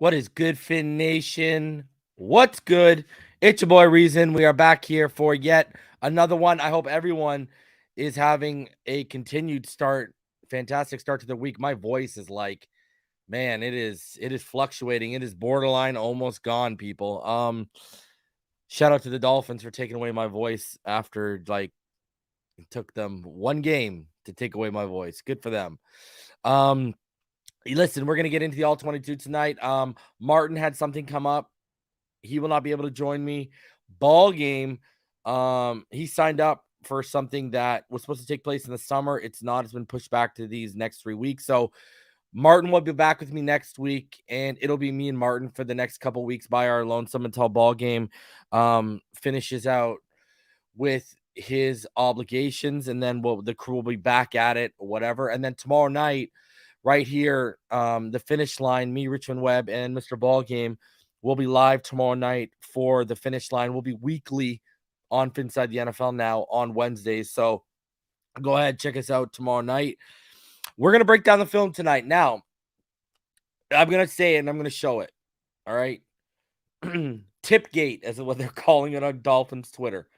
What is good, Fin Nation? What's good? It's your boy Reason. We are back here for yet another one. I hope everyone is having a continued fantastic start to the week. My voice is like, man, it is fluctuating. It is borderline almost gone, people. Shout out to the Dolphins for taking away my voice after it took them one game to take away my voice. Good for them. Listen, we're going to get into the All-22 tonight. Martin had something come up. He will not be able to join me. Ball game. He signed up for something that was supposed to take place in the summer. It's not. It's been pushed back to these next 3 weeks. So Martin will be back with me next week, and it'll be me and Martin for the next couple weeks by our lonesome until ball game finishes out with his obligations, and then the crew will be back at it or whatever. And then tomorrow night, right here, the finish line, me, Richmond Webb, and Mr. Ballgame will be live tomorrow night for the finish line. We'll be weekly on Phinside the NFL now on Wednesdays. So go ahead, check us out tomorrow night. We're going to break down the film tonight. Now, I'm going to say it and I'm going to show it. All right. TipGate is what they're calling it on Dolphins Twitter.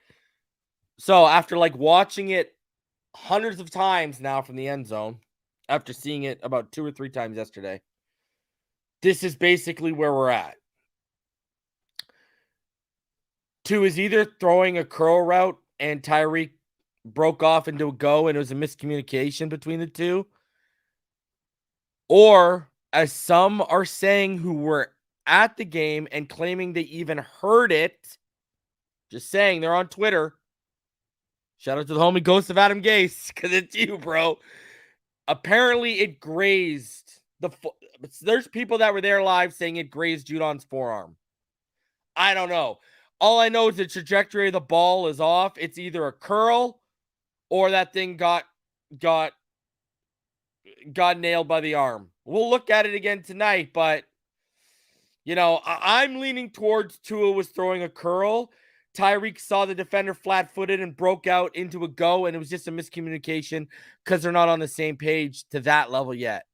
So after watching it hundreds of times now from the end zone, after seeing it about 2 or 3 times yesterday, this is basically where we're at. Tua is either throwing a curl route and Tyreek broke off into a go and it was a miscommunication between the two, or as some are saying who were at the game and claiming they even heard it, just saying, they're on Twitter. Shout out to the homie Ghost of Adam Gase, because it's you, bro. Apparently, it grazed there's people that were there live saying it grazed Judon's forearm. I don't know. All I know is the trajectory of the ball is off. It's either a curl or that thing got nailed by the arm. We'll look at it again tonight, but I'm leaning towards Tua was throwing a curl. Tyreek saw the defender flat-footed and broke out into a go, and it was just a miscommunication because they're not on the same page to that level yet.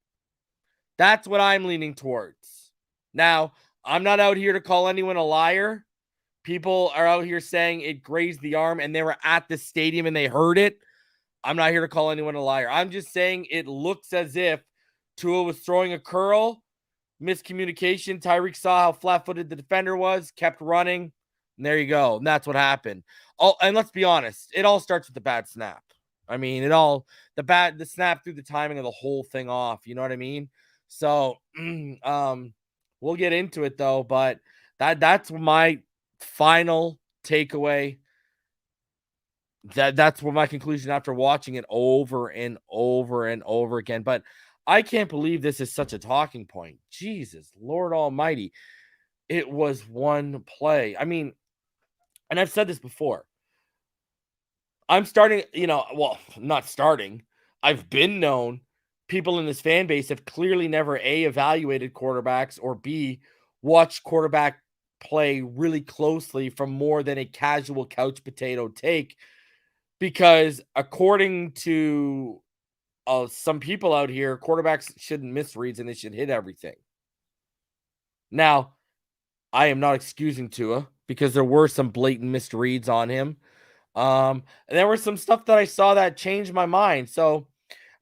That's what I'm leaning towards. Now, I'm not out here to call anyone a liar. People are out here saying it grazed the arm and they were at the stadium and they heard it. I'm not here to call anyone a liar. I'm just saying it looks as if Tua was throwing a curl, miscommunication. Tyreek saw how flat-footed the defender was, kept running. And there you go. And that's what happened. And let's be honest, it all starts with the bad snap. I mean, the snap threw the timing of the whole thing off. You know what I mean? So, we'll get into it though, but that's my final takeaway. That's what my conclusion after watching it over and over and over again. But I can't believe this is such a talking point. Jesus, Lord Almighty. It was one play. I mean, and I've said this before. I'm starting, not starting. I've been known. People in this fan base have clearly never A, evaluated quarterbacks, or B, watched quarterback play really closely from more than a casual couch potato take. Because according to some people out here, quarterbacks shouldn't miss reads and they should hit everything. Now, I am not excusing Tua because there were some blatant missed reads on him. And there was some stuff that I saw that changed my mind. So,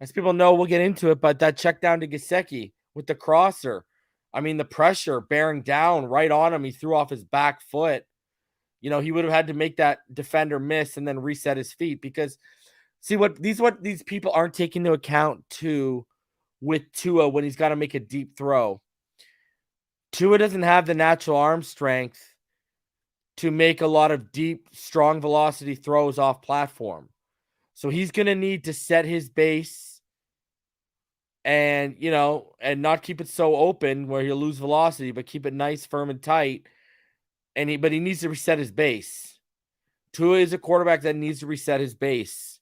as people know, we'll get into it, but that check down to Gesicki with the crosser. I mean, the pressure bearing down right on him. He threw off his back foot. He would have had to make that defender miss and then reset his feet, because see what these people aren't taking into account too with Tua when he's got to make a deep throw. Tua doesn't have the natural arm strength to make a lot of deep, strong velocity throws off platform. So he's going to need to set his base and not keep it so open where he'll lose velocity, but keep it nice, firm, and tight. But he needs to reset his base. Tua is a quarterback that needs to reset his base.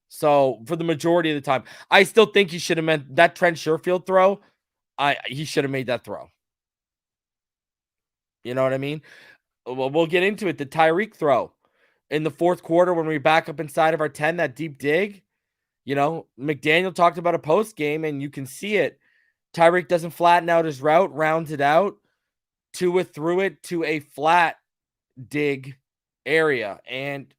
So for the majority of the time, I still think he should have meant that Trent Sherfield throw. He should have made that throw. You know what I mean? We'll get into it. The Tyreek throw in the fourth quarter when we back up inside of our 10, that deep dig. McDaniel talked about a post game, and you can see it. Tyreek doesn't flatten out his route, rounds it out. Tua threw it to a flat dig area, and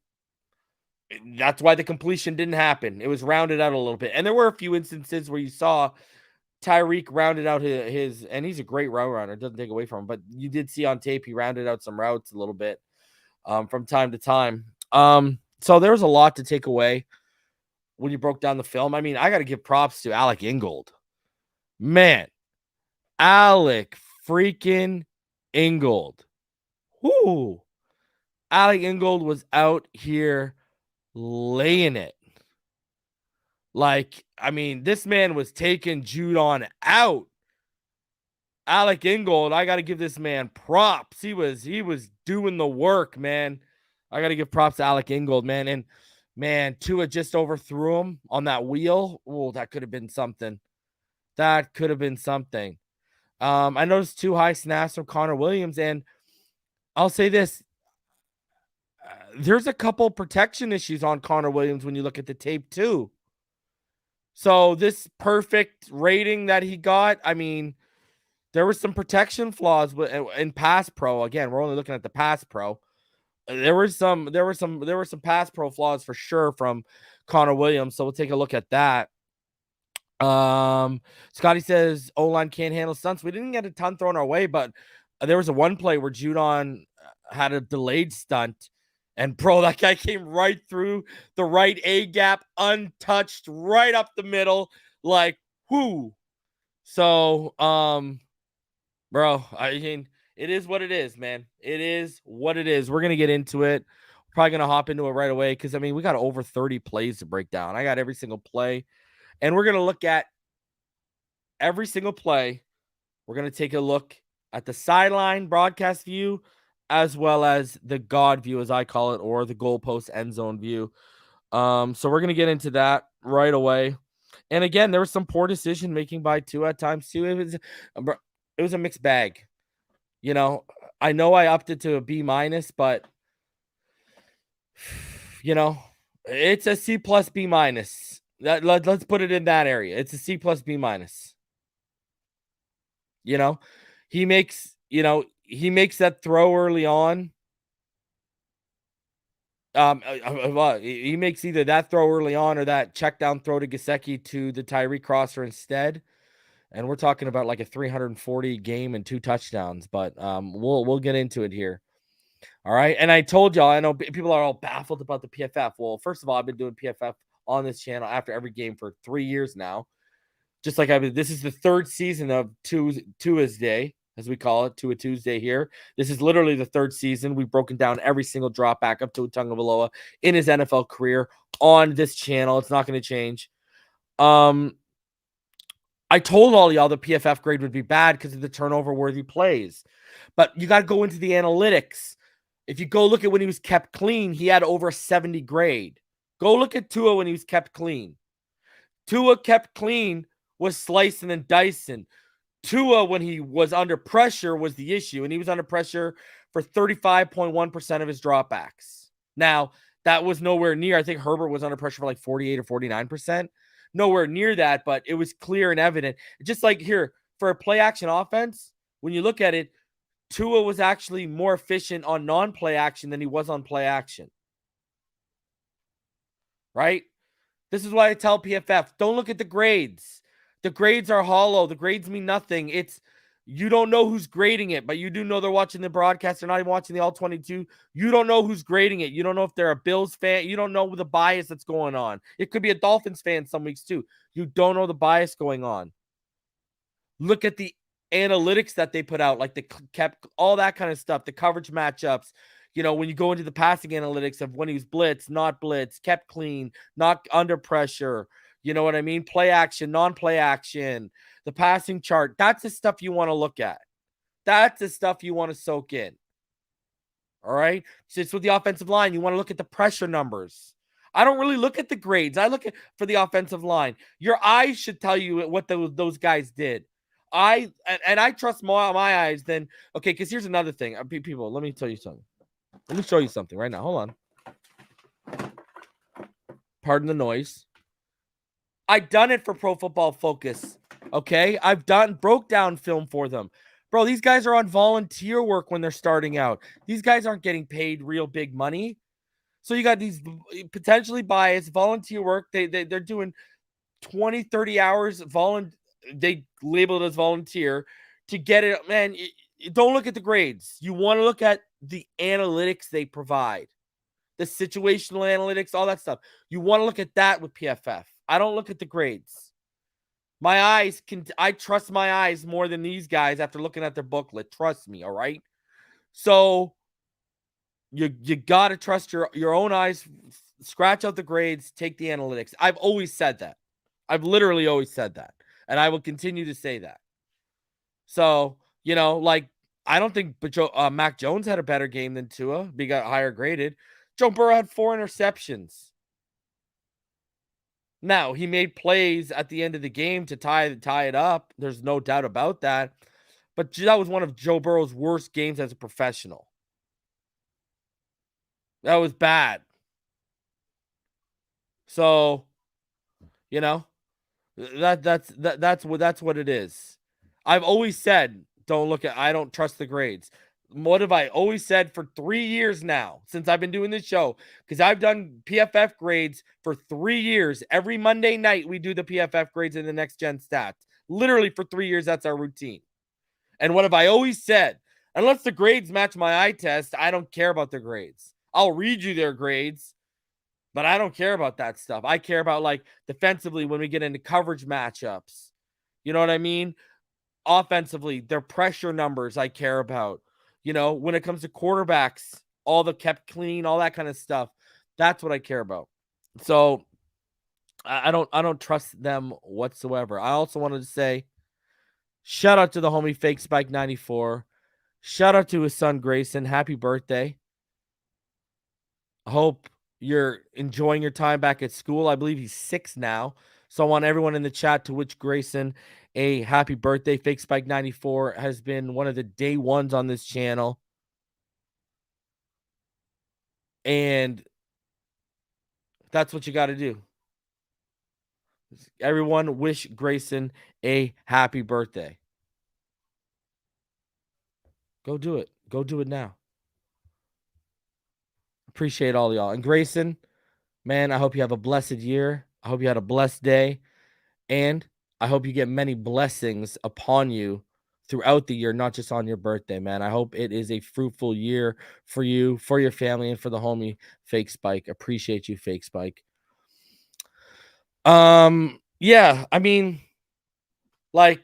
that's why the completion didn't happen. It was rounded out a little bit. And there were a few instances where you saw Tyreek rounded out his and he's a great route runner, doesn't take away from him, but you did see on tape he rounded out some routes a little bit from time to time. So there was a lot to take away when you broke down the film. I mean, I got to give props to Alec Ingold. Man, Alec freaking Ingold. Whoo. Alec Ingold was out here laying it. Like, I mean, this man was taking Judon out. Alec Ingold, I got to give this man props. He was doing the work, man. I got to give props to Alec Ingold, man. And man, Tua just overthrew him on that wheel. Oh, that could have been something. That could have been something. I noticed 2 high snaps from Connor Williams, and I'll say this. There's a couple protection issues on Connor Williams when you look at the tape too. So this perfect rating that he got, I mean, there were some protection flaws in pass pro. Again, we're only looking at the pass pro. There were some pass pro flaws for sure from Connor Williams. So we'll take a look at that. Scotty says O-line can't handle stunts. We didn't get a ton thrown our way, but there was a one play where Judon had a delayed stunt, and bro, that guy came right through the right A gap, untouched, right up the middle, like whoo. So, bro, I mean, it is what it is, man. It is what it is. We're gonna get into it. We're probably gonna hop into it right away because I mean, we got over 30 plays to break down. I got every single play. And we're going to look at every single play. We're going to take a look at the sideline broadcast view as well as the God view, as I call it, or the goalpost end zone view. So we're going to get into that right away. And again, there was some poor decision making by Tua at times too. It was a mixed bag. You know I upped it to a B-, but you know, it's a C plus B-. Let's put it in that area. It's a C plus B-. You know, he makes that throw early on. He makes either that throw early on or that check down throw to Gesicki to the Tyreek crosser instead. And we're talking about like a 340 game and 2 touchdowns, but we'll get into it here. All right. And I told y'all, I know people are all baffled about the PFF. Well, first of all, I've been doing PFF on this channel after every game for 3 years now. Just like this is the 3rd season of Tua's Day, as we call it, Tua Tuesday here. This is literally the 3rd season. We've broken down every single drop back up to Tua Tagovailoa in his NFL career on this channel. It's not going to change. I told all y'all the PFF grade would be bad because of the turnover-worthy plays. But you got to go into the analytics. If you go look at when he was kept clean, he had over a 70 grade. Go look at Tua when he was kept clean. Tua kept clean was slicing and dicing. Tua, when he was under pressure, was the issue, and he was under pressure for 35.1% of his dropbacks. Now, that was nowhere near. I think Herbert was under pressure for like 48 or 49%. Nowhere near that, but it was clear and evident. Just like here, for a play-action offense, when you look at it, Tua was actually more efficient on non-play action than he was on play action. Right? This is why I tell PFF, don't look at the grades. The grades are hollow. The grades mean nothing. You don't know who's grading it, but you do know they're watching the broadcast. They're not even watching the All-22. You don't know who's grading it. You don't know if they're a Bills fan. You don't know the bias that's going on. It could be a Dolphins fan some weeks too. You don't know the bias going on. Look at the analytics that they put out, like the kept all that kind of stuff, the coverage matchups. You know, when you go into the passing analytics of when he was blitz, not blitz, kept clean, not under pressure. You know what I mean? Play action, non-play action, the passing chart. That's the stuff you want to look at. That's the stuff you want to soak in. All right? So it's with the offensive line. You want to look at the pressure numbers. I don't really look at the grades. I look at for the offensive line. Your eyes should tell you what those guys did. I trust more my eyes than okay. Because here's another thing, people. Let me tell you something. Let me show you something right now. Hold on. Pardon the noise. I've done it for Pro Football Focus. Okay, I've broke down film for them. Bro, these guys are on volunteer work when they're starting out. These guys aren't getting paid real big money. So you got these potentially biased volunteer work. They're doing 20, 30 hours they label it as volunteer to get it. Man, don't look at the grades. You want to look at the analytics they provide, the situational analytics, all that stuff. You want to look at that with PFF. I don't look at the grades. I trust my eyes more than these guys after looking at their booklet. Trust me, all right? So you got to trust your own eyes. Scratch out the grades, take the analytics. I've always said that. I've literally always said that. And I will continue to say that. So, like, I don't think Mac Jones had a better game than Tua. He got higher graded. Joe Burrow had 4 interceptions. Now, he made plays at the end of the game to tie it up. There's no doubt about that. But that was one of Joe Burrow's worst games as a professional. That was bad. So, that's what it is. I've always said, I don't trust the grades. What have I always said for 3 years now since I've been doing this show? Because I've done PFF grades for 3 years. Every Monday night, we do the PFF grades in the Next Gen Stats. Literally for 3 years, that's our routine. And what have I always said? Unless the grades match my eye test, I don't care about the grades. I'll read you their grades, but I don't care about that stuff. I care about, like, defensively when we get into coverage matchups. You know what I mean? Offensively, their pressure numbers I care about. When it comes to quarterbacks, all the kept clean, all that kind of stuff. That's what I care about. So I don't trust them whatsoever. I also wanted to say, shout out to the homie Fake Spike 94. Shout out to his son Grayson. Happy birthday. I hope you're enjoying your time back at school. I believe he's 6 now. So I want everyone in the chat to wish Grayson a happy birthday. Fake Spike 94 has been one of the day ones on this channel. And that's what you got to do. Everyone wish Grayson a happy birthday. Go do it. Go do it now. Appreciate all y'all. And Grayson, man, I hope you have a blessed year. I hope you had a blessed day. And I hope you get many blessings upon you throughout the year, not just on your birthday, man. I hope it is a fruitful year for you, for your family, and for the homie Fake Spike. Appreciate you, Fake Spike. Yeah, I mean, I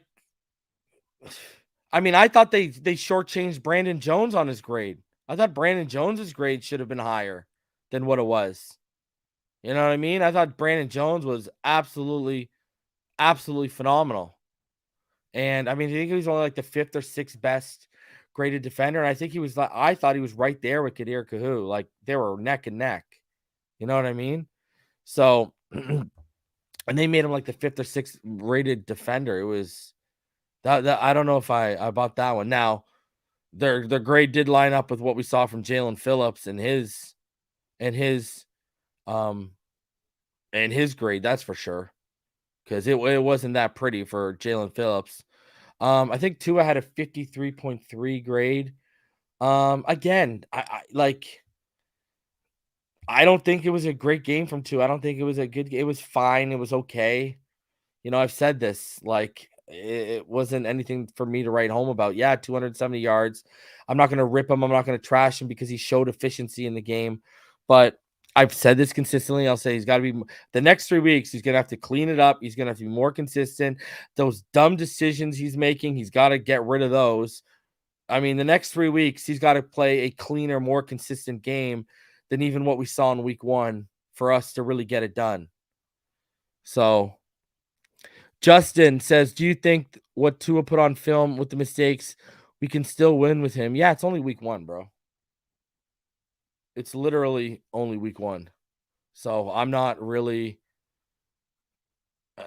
thought they shortchanged Brandon Jones on his grade. I thought Brandon Jones's grade should have been higher than what it was. You know what I mean? I thought Brandon Jones was absolutely phenomenal. And I think he was only like the 5th or 6th best graded defender. And I think I thought he was right there with Kadir Kahu. Like, they were neck and neck. You know what I mean? So, and they made him like the 5th or 6th rated defender. It was that I don't know if I bought that one. Now, their grade did line up with what we saw from Jalen Phillips and his grade, that's for sure. Because it wasn't that pretty for Jalen Phillips. I think Tua had a 53.3 grade. Again, I don't think it was a great game from Tua. I don't think it was it was fine. It was okay. I've said this, like, it wasn't anything for me to write home about. Yeah, 270 yards. I'm not going to rip him. I'm not going to trash him because he showed efficiency in the game. But I've said this consistently. I'll say he's got to be the next 3 weeks. He's going to have to clean it up. He's going to have to be more consistent. Those dumb decisions he's making, he's got to get rid of those. The next 3 weeks, he's got to play a cleaner, more consistent game than even what we saw in week 1 for us to really get it done. So Justin says, do you think what Tua put on film with the mistakes, we can still win with him? Yeah, it's only week 1, bro. It's literally only week 1. So I'm not really.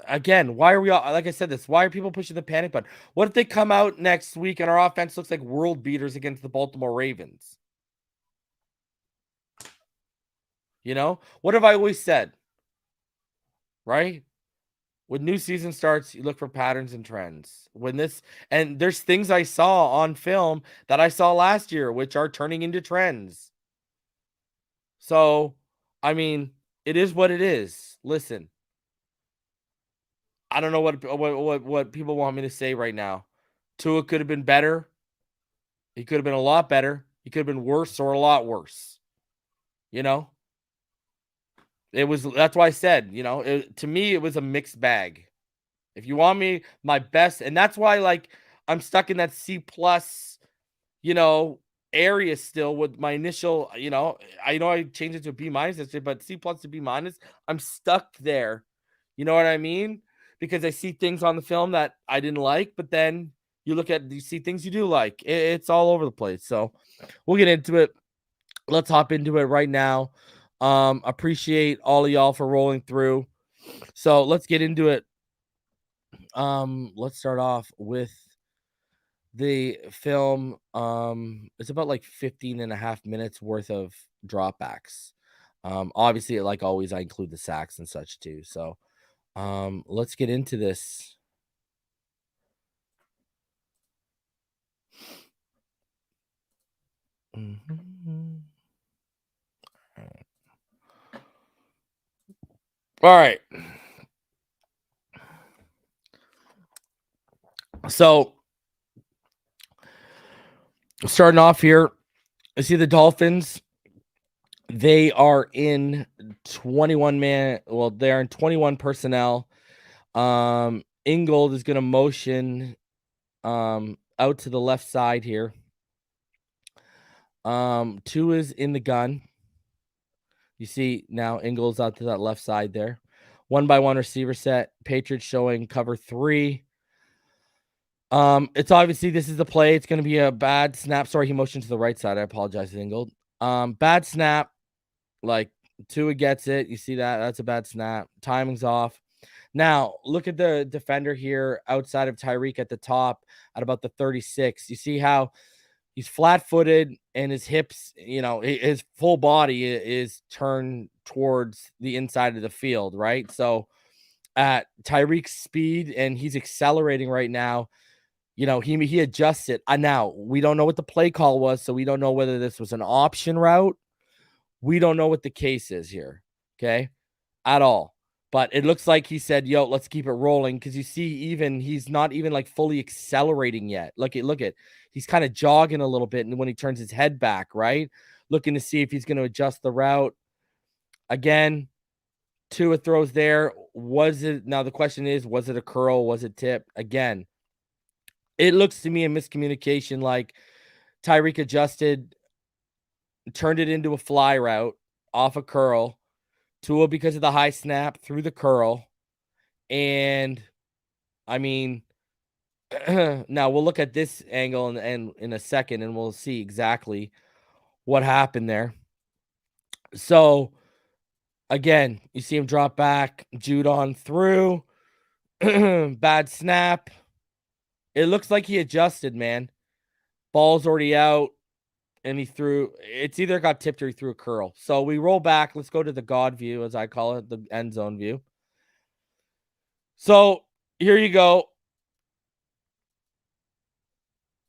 Again, why are we all, like I said this, why are people pushing the panic button? What if they come out next week and our offense looks like world beaters against the Baltimore Ravens? What have I always said? Right? When new season starts, you look for patterns and trends. And there's things I saw on film that I saw last year, which are turning into trends. So, I mean, it is what it is. Listen, I don't know what people want me to say right now. Tua could have been better. He could have been a lot better. He could have been worse or a lot worse. You know, that's why I said, to me, it was a mixed bag. If you want me, my best, and that's why, like, I'm stuck in that C plus, you know, area still with my initial, I know I changed it to a B minus yesterday, but C plus to B minus, I'm stuck there. You know what I mean? Because I see things on the film that I didn't like, but then you see things you do like. It's all over the place. So we'll get into it. Let's hop into it right now. Appreciate all of y'all for rolling through. So let's get into it. Let's start off with the film. It's about like 15 and a half minutes worth of dropbacks. Obviously, like always, I include the sacks and such too. So let's get into this. All right. So starting off here, I see the Dolphins. They are in 21 man. Well, they're in 21 personnel. Ingold is going to motion out to the left side here. Two is in the gun. You see now Ingles out to that left side there. 1-by-1 receiver set. Patriots showing cover 3. It's obviously this is the play. It's going to be a bad snap. Sorry, he motioned to the right side. I apologize, Ingold. Bad snap. Like Tua gets it. You see that? That's a bad snap. Timing's off. Now, look at the defender here outside of Tyreek at the top at about the 36. You see how he's flat-footed and his hips, his full body is turned towards the inside of the field, right? So at Tyreek's speed, and he's accelerating right now, he adjusts it. Now, we don't know what the play call was, so we don't know whether this was an option route. We don't know what the case is here, okay, at all. But it looks like he said, yo, let's keep it rolling, because you see he's not even like fully accelerating yet. Look at he's kind of jogging a little bit, and when he turns his head back, right, looking to see if he's going to adjust the route. Again, Tua throws there. Now the question is, was it a curl? Was it tip? Again, it looks to me a miscommunication, like Tyreek adjusted, turned it into a fly route off a curl. Tua, because of the high snap, through the curl. And I mean, now we'll look at this angle and in a second, and we'll see exactly what happened there. So again, you see him drop back, Judon through, bad snap. It looks like he adjusted, man. Ball's already out, and he threw. It's either got tipped or he threw a curl. So we roll back. Let's go to the God view, as I call it, the end zone view. So here you go.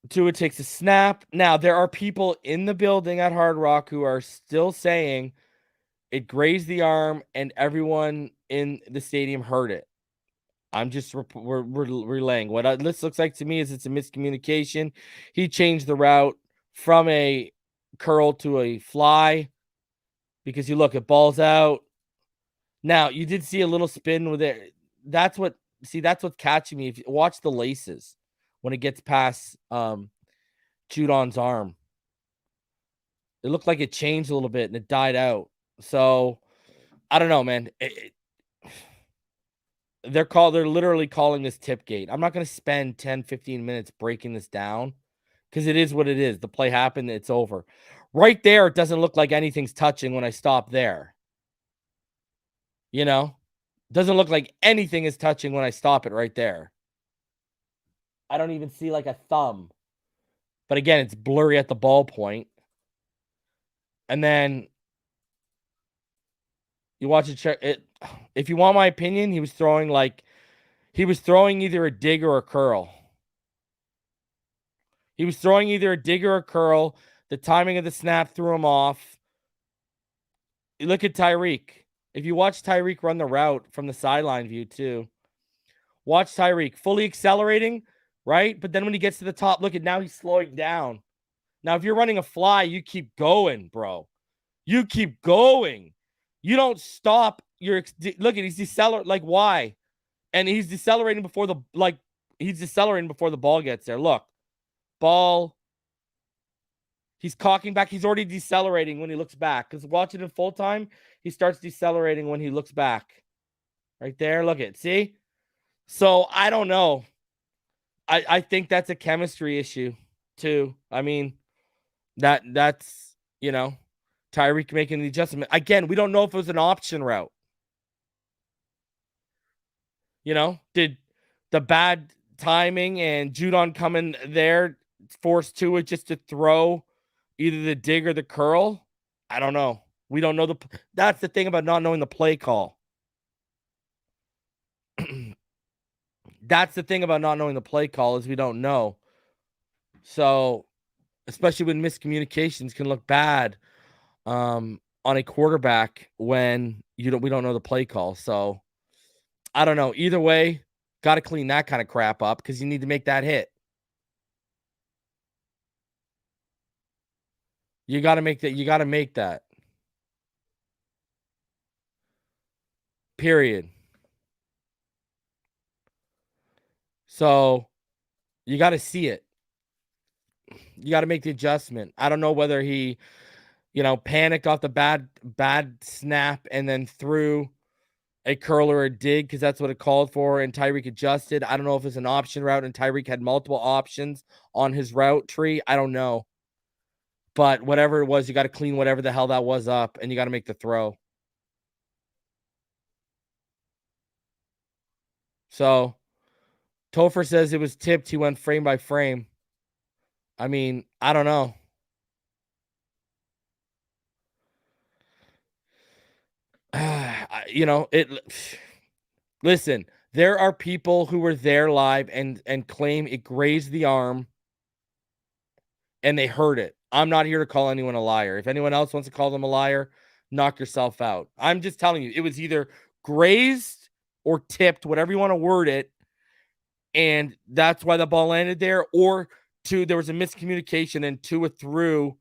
Tua takes a snap. Now, there are people in the building at Hard Rock who are still saying it grazed the arm and everyone in the stadium heard it. I'm just we're relaying. What this looks like to me is it's a miscommunication. He changed the route from a curl to a fly because you look at balls out. Now, you did see a little spin with it. That's what's catching me. If you watch the laces when it gets past Judon's arm, it looked like it changed a little bit and it died out. So I don't know, man. They're literally calling this TipGate. I'm not going to spend 10-15 minutes breaking this down because it is what it is. The play happened, it's over. Right there, it doesn't look like anything's touching when I stop there. Doesn't look like anything is touching when I stop it right there. I don't even see like a thumb. But again, it's blurry at the ball point. And then you watch it check it. If you want my opinion, he was throwing like He was throwing either a dig or a curl. He was throwing either a dig or a curl. The timing of the snap threw him off. You look at Tyreek. If you watch Tyreek run the route from the sideline view too, watch Tyreek fully accelerating, right? But then when he gets to the top, look at now he's slowing down. Now, if you're running a fly, you keep going, bro. You keep going. You don't stop. Look at he's decelerating. Like, why? And he's decelerating before the ball gets there. Look, ball. He's cocking back. He's already decelerating when he looks back. Because watch it in full time, he starts decelerating when he looks back. Right there. Look at, see? So I don't know. I think that's a chemistry issue too. I mean, that's Tyreek making the adjustment. Again, we don't know if it was an option route. Did the bad timing and Judon coming there force Tua just to throw either the dig or the curl? I don't know. We don't know that's the thing about not knowing the play call. That's the thing about not knowing the play call is we don't know. So, especially when miscommunications can look bad on a quarterback when we don't know the play call. So, I don't know. Either way, got to clean that kind of crap up because you need to make that hit. You got to make that. You got to make that. Period. So you got to see it. You got to make the adjustment. I don't know whether he, panicked off the bad snap and then threw a curl or a dig because that's what it called for, and Tyreek adjusted. I don't know if it's an option route and Tyreek had multiple options on his route tree. I don't know. But whatever it was, you got to clean whatever the hell that was up, and you got to make the throw. So Topher says it was tipped. He went frame by frame. I mean, I don't know. Listen, there are people who were there live and claim it grazed the arm and they heard it. I'm not here to call anyone a liar. If anyone else wants to call them a liar, knock yourself out. I'm just telling you, it was either grazed or tipped, whatever you want to word it, and that's why the ball landed there, or there was a miscommunication and Tua threw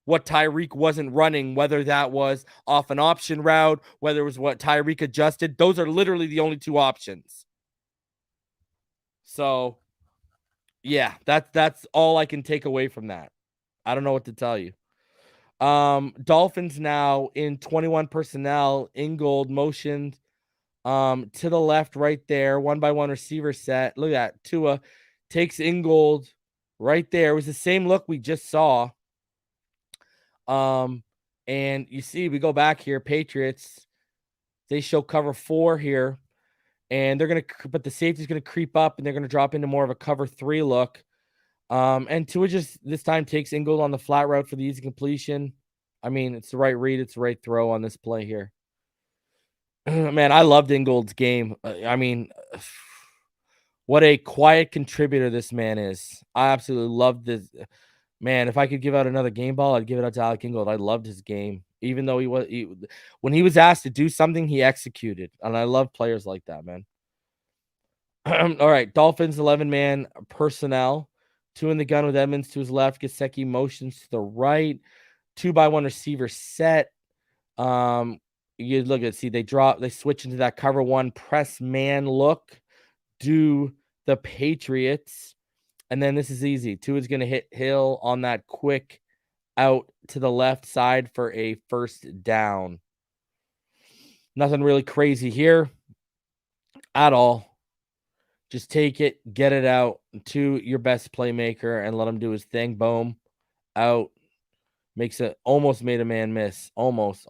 what Tyreek wasn't running, whether that was off an option route, whether it was what Tyreek adjusted. Those are literally the only two options. So, yeah, that's all I can take away from that. I don't know what to tell you. Dolphins now in 21 personnel, Ingold motioned to the left right there, 1-by-1 receiver set. Look at that. Tua takes Ingold right there. It was the same look we just saw. And you see, we go back here, Patriots, they show cover 4 here, and but the safety's going to creep up and they're going to drop into more of a cover 3 look. And Tua just this time takes Ingold on the flat route for the easy completion. I mean, it's the right read, it's the right throw on this play here. Man, I loved Ingold's game. I mean, what a quiet contributor this man is. I absolutely loved this. Man, if I could give out another game ball, I'd give it out to Alec Ingold. I loved his game. Even though when he was asked to do something, he executed. And I love players like that, man. All right, Dolphins 11-man personnel. 2 in the gun with Edmonds to his left. Gesicki motions to the right. 2-by-1 receiver set. You look at they switch into that cover 1 press man look. Do the Patriots. And then this is easy. Tua is going to hit Hill on that quick out to the left side for a first down. Nothing really crazy here at all. Just take it, get it out to your best playmaker and let him do his thing. Boom. Out. Almost made a man miss. Almost.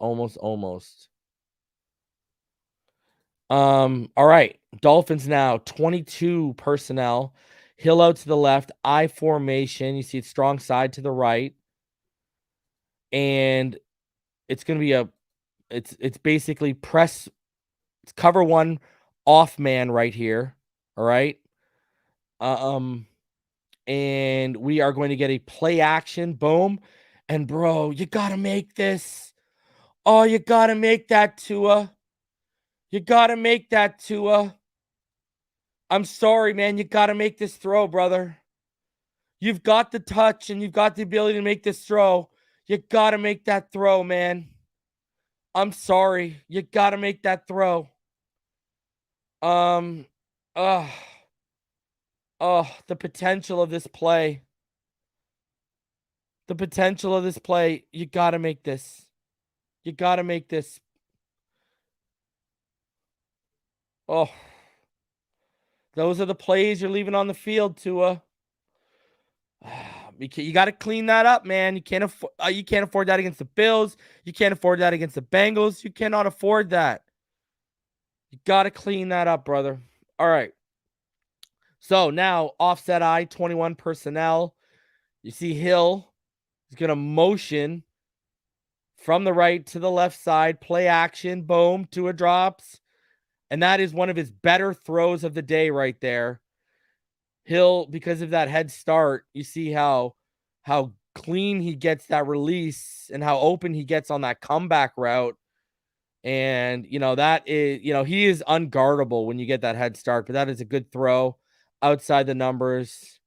All right. Dolphins now 22 personnel. Hill out to the left, I formation. You see it strong side to the right. And it's going to be it's basically it's cover 1 off man right here. All right. And we are going to get a play action. Boom. And bro, you got to make this. Oh, you got to make that, Tua. You got to make that, Tua. I'm sorry, man. You got to make this throw, brother. You've got the touch and you've got the ability to make this throw. You got to make that throw, man. I'm sorry. You got to make that throw. Oh, the potential of this play. The potential of this play. You got to make this. You got to make this. Oh, those are the plays you're leaving on the field, Tua. You got to clean that up, man. You can't afford that against the Bills. You can't afford that against the Bengals. You cannot afford that. You got to clean that up, brother. All right. So now offset I 21 personnel. You see Hill is going to motion from the right to the left side, play action, boom, Tua drops. And that is one of his better throws of the day right there. Hill, because of that head start, you see how clean he gets that release and how open he gets on that comeback route. And, that is, he is unguardable when you get that head start, but that is a good throw outside the numbers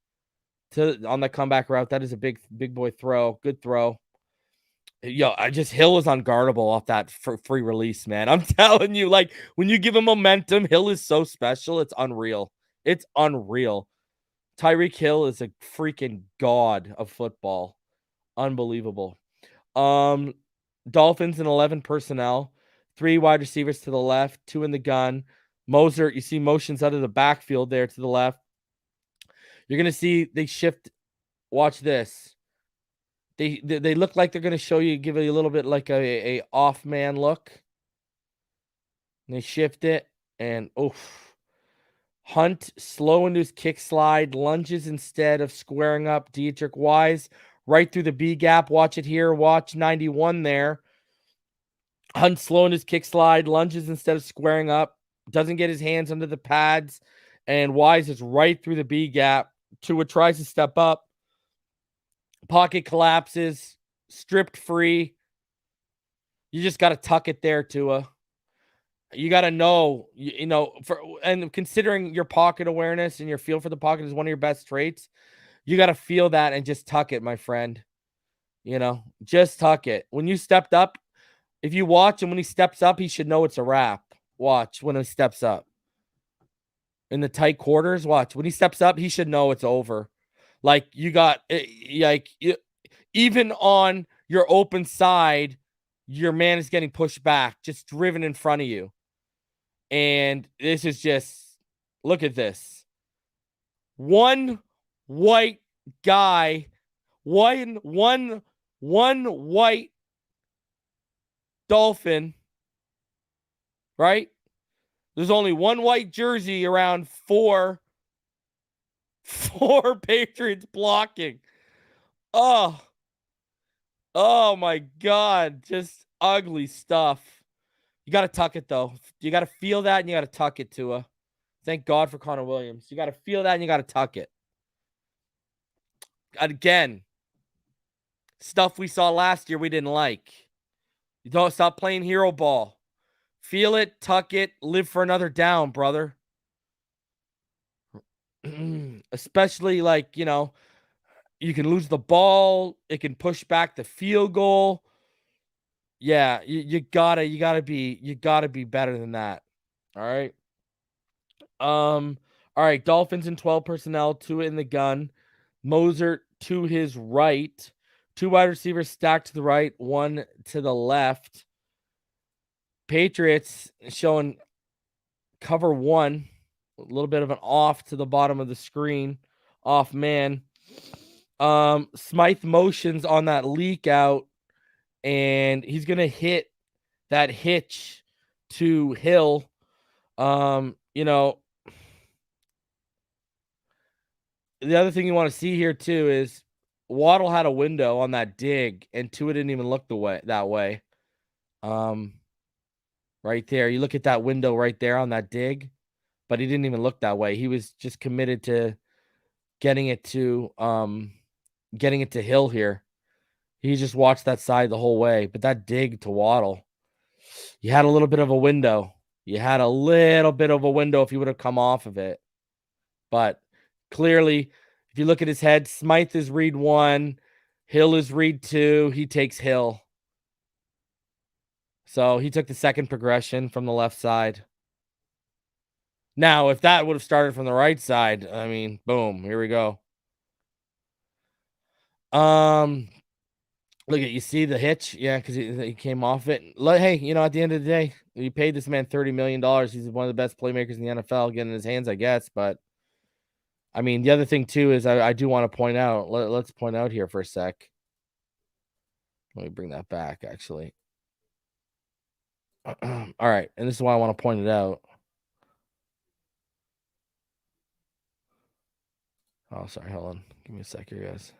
on the comeback route. That is a big boy throw. Good throw. Hill is unguardable off that free release, man. I'm telling you, like, when you give him momentum, Hill is so special. It's unreal. It's unreal. Tyreek Hill is a freaking god of football. Unbelievable. Dolphins in 11 personnel, 3 wide receivers to the left, 2 in the gun. Moser, you see motions out of the backfield there to the left. You're going to see they shift. Watch this. They look like they're going to show you, give you a little bit like a off man look. And they shift it, and Hunt slow into his kick slide, lunges instead of squaring up. Dietrich Wise right through the B gap. Watch it here. Watch 91 there. Hunt slow in his kick slide, lunges instead of squaring up. Doesn't get his hands under the pads, and Wise is right through the B gap. Tua tries to step up. Pocket collapses, stripped free. You just got to tuck it there, Tua. You got to know, and considering your pocket awareness and your feel for the pocket is one of your best traits, you got to feel that and just tuck it, my friend. Just tuck it. When you stepped up, if you watch him when he steps up, he should know it's a wrap. Watch when he steps up. In the tight quarters, watch. When he steps up, he should know it's over. Like, even on your open side, your man is getting pushed back, just driven in front of you. And this is just, look at this. One white guy, one white Dolphin, right? There's only one white jersey around four Patriots blocking. Oh my God. Just ugly stuff. You got to tuck it, though. You got to feel that, and you got to tuck it, Tua. Thank God for Connor Williams. You got to feel that, and you got to tuck it. Again, stuff we saw last year we didn't like. You don't stop playing hero ball. Feel it, tuck it, live for another down, brother. Especially, like, you can lose the ball. It can push back the field goal. Yeah, you gotta be better than that. All right. All right. Dolphins in 12 personnel, 2 in the gun. Moser to his right. 2 wide receivers stacked to the right, 1 to the left. Patriots showing cover 1. A little bit of an off to the bottom of the screen. Off man. Smythe motions on that leak out, and he's gonna hit that hitch to Hill. The other thing you want to see here too is Waddle had a window on that dig, and Tua didn't even look that way. Right there, you look at that window right there on that dig. but he didn't even look that way. He was just committed to getting it to Hill here. He just watched that side the whole way. But that dig to Waddle, you had a little bit of a window. You had a little bit of a window if you would have come off of it. But clearly, if you look at his head, Smythe is read 1, Hill is read 2. He takes Hill. So he took the second progression from the left side. Now, if that would have started from the right side, I mean, boom, here we go. Look at, you see the hitch? Yeah, because he came off it. Hey, at the end of the day, you paid this man $30 million. He's one of the best playmakers in the NFL, getting in his hands, I guess. But I mean, the other thing too is I do want to point out. Let's point out here for a sec. Let me bring that back, actually. All right, and this is why I want to point it out. Oh, sorry. Hold on. Give me a sec here, guys.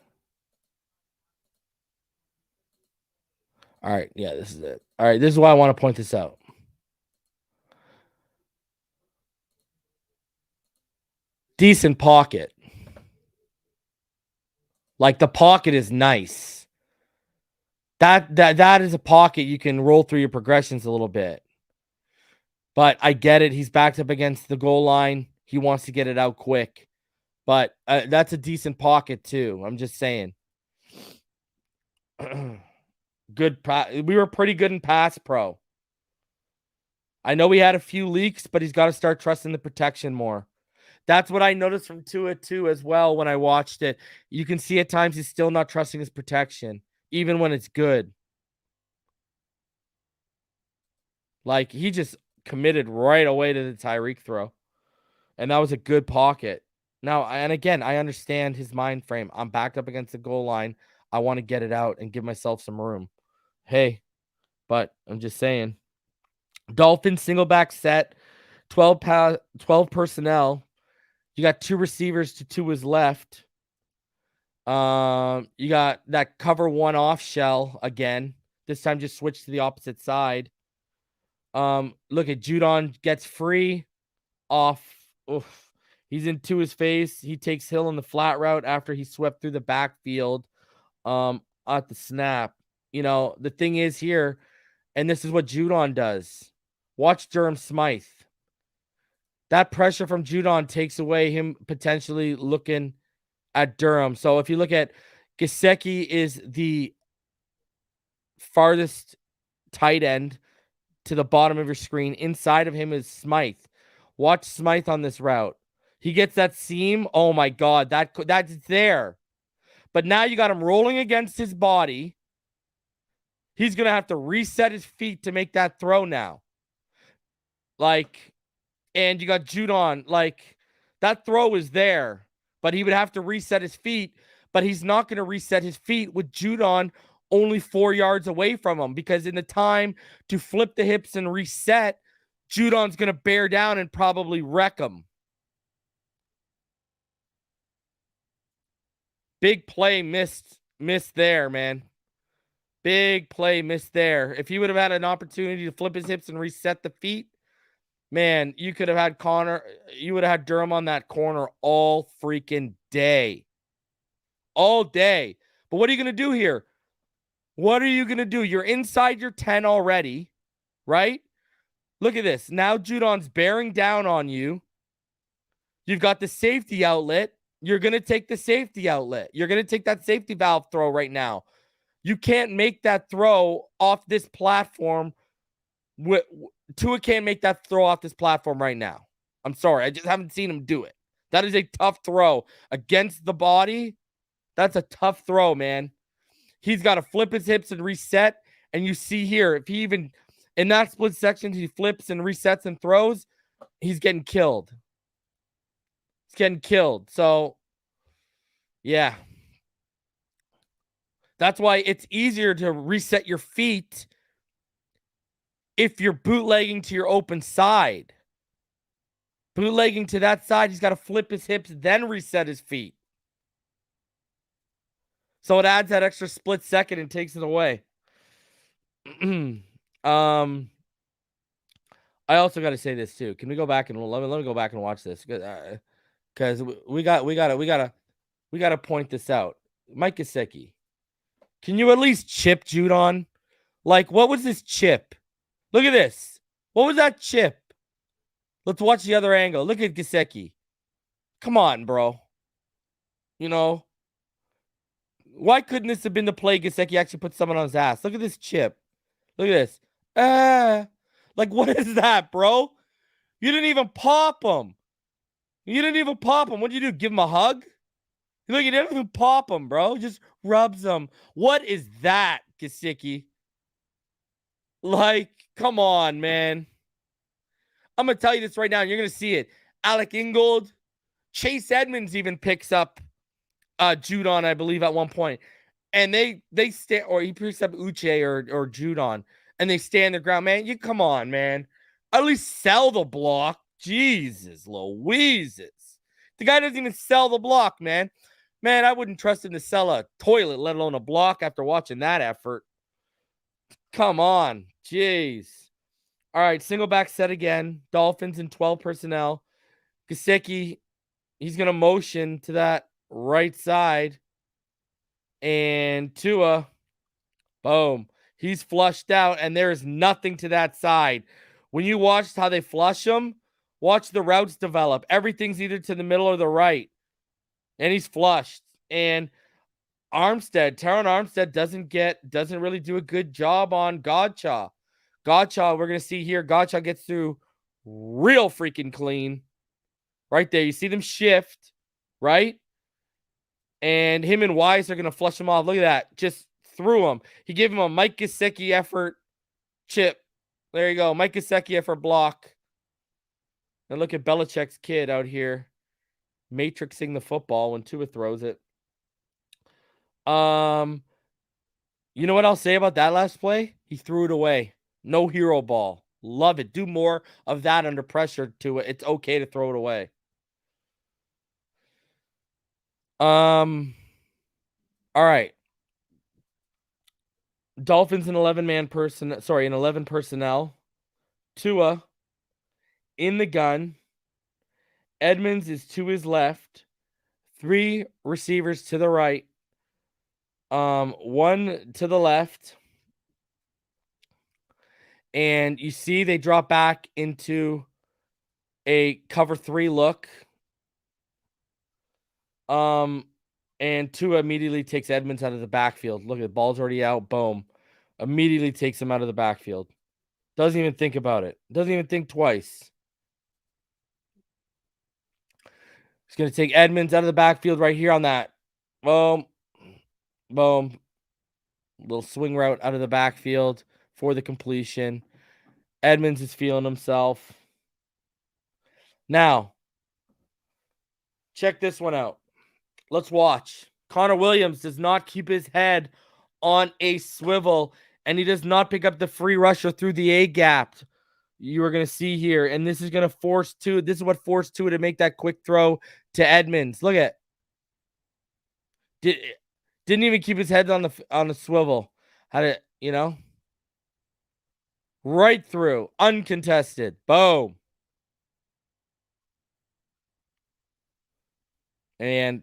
All right. Yeah, this is it. All right. This is why I want to point this out. Decent pocket. Like, the pocket is nice. That is a pocket you can roll through your progressions a little bit. But I get it. He's backed up against the goal line. He wants to get it out quick. But that's a decent pocket too. I'm just saying. We were pretty good in pass pro. I know we had a few leaks, but he's got to start trusting the protection more. That's what I noticed from Tua too as well when I watched it. You can see at times he's still not trusting his protection, even when it's good. Like, he just committed right away to the Tyreek throw. And that was a good pocket. Now, and again, I understand his mind frame. I'm backed up against the goal line. I want to get it out and give myself some room. Hey, but I'm just saying. Dolphins single back set, 12 personnel. You got 2 receivers to his left. You got that cover 1 off shell again. This time just switch to the opposite side. Look at Judon gets free off. Oof. He's into his face. He takes Hill on the flat route after he swept through the backfield at the snap. The thing is here, and this is what Judon does. Watch Durham Smythe. That pressure from Judon takes away him potentially looking at Durham. So if you look at Gesicki is the farthest tight end to the bottom of your screen. Inside of him is Smythe. Watch Smythe on this route. He gets that seam. Oh my God, that's there. But now you got him rolling against his body. He's going to have to reset his feet to make that throw now. And you got Judon. That throw is there, but he would have to reset his feet. But he's not going to reset his feet with Judon only 4 yards away from him, because in the time to flip the hips and reset, Judon's going to bear down and probably wreck him. Big play missed there, man. Big play missed there. If he would have had an opportunity to flip his hips and reset the feet, man, you could have had you would have had Durham on that corner all freaking day. All day. But what are you going to do here? What are you going to do? You're inside your 10 already, right? Look at this. Now Judon's bearing down on you. You've got the safety outlet. You're going to take the safety outlet. You're going to take that safety valve throw right now. You can't make that throw off this platform. Tua can't make that throw off this platform right now. I'm sorry. I just haven't seen him do it. That is a tough throw against the body. That's a tough throw, man. He's got to flip his hips and reset. And you see here, if he even, in that split section, he flips and resets and throws, he's getting killed. He's getting killed. So, yeah. That's why it's easier to reset your feet if you're bootlegging to your open side. Bootlegging to that side, he's got to flip his hips, then reset his feet. So it adds that extra split second and takes it away. I also got to say this too. Can we go back and let me go back and watch this? Because we gotta point this out. Mike Gesicki, can you at least chip Judon? Like, what was this chip? Look at this. What was that chip? Let's watch the other angle. Look at Gesicki. Come on, bro. You know, why couldn't this have been the play Gesicki actually put someone on his ass? Look at this chip. Look at this. Like, what is that, bro? You didn't even pop him. You didn't even pop him. What did you do? Give him a hug? Look, you didn't even pop him, bro. Just rubs him. What is that, Gesicki? Like, come on, man. I'm going to tell you this right now, and you're going to see it. Alec Ingold, Chase Edmonds even picks up Judon, I believe, at one point. And they stand, or he picks up Uche or Judon, and they stand their ground. Man, you come on, man. At least sell the block. Jesus Louises. The guy doesn't even sell the block, man. Man, I wouldn't trust him to sell a toilet, let alone a block after watching that effort. Come on. Jeez. All right, single back set again. Dolphins in 12 personnel. Gesicki, he's going to motion to that right side. And Tua, boom. He's flushed out, and there is nothing to that side. When you watched how they flush him, watch the routes develop. Everything's either to the middle or the right. And he's flushed. And Teron Armstead doesn't really do a good job on Godchaw. Godchaw, we're going to see here, Godchaw gets through real freaking clean. Right there. You see them shift, right? And him and Wise are going to flush him off. Look at that. Just threw him. He gave him a Mike Gesicki effort chip. There you go. Mike Gesicki effort block. And look at Belichick's kid out here matrixing the football when Tua throws it. You know what I'll say about that last play? He threw it away. No hero ball. Love it. Do more of that under pressure to it. It's okay to throw it away. All right. Dolphins in 11 personnel. Tua in the gun. Edmonds is to his left. 3 receivers to the right. 1 to the left. And you see they drop back into a cover 3 look. And Tua immediately takes Edmonds out of the backfield. Look at the ball's already out. Boom. Immediately takes him out of the backfield. Doesn't even think about it. Doesn't even think twice. He's going to take Edmonds out of the backfield right here on that. Boom. Boom. Little swing route out of the backfield for the completion. Edmonds is feeling himself. Now, check this one out. Let's watch. Connor Williams does not keep his head on a swivel, and he does not pick up the free rusher through the A gap. You are going to see here, and this is going to force Tua. This is what forced Tua to make that quick throw to Edmonds. Look at. Didn't even keep his head on the swivel. Had it, right through, uncontested. Boom. And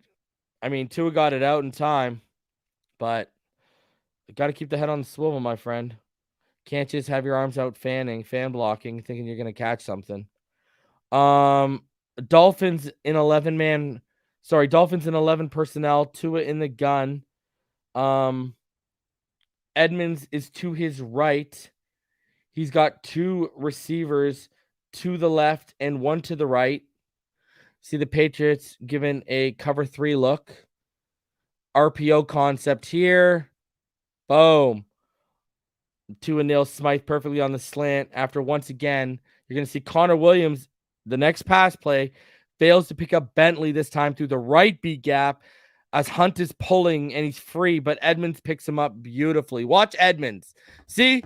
I mean, Tua got it out in time, but you got to keep the head on the swivel, my friend. Can't just have your arms out fan blocking, thinking you're going to catch something. Dolphins in 11 personnel, Tua in the gun. Edmonds is to his right. He's got 2 receivers to the left and 1 to the right. See the Patriots given a cover 3 look. RPO concept here. Boom. Tua nails Smythe perfectly on the slant. After once again, you're going to see Connor Williams, the next pass play, fails to pick up Bentley this time through the right B gap as Hunt is pulling and he's free, but Edmonds picks him up beautifully. Watch Edmonds. See?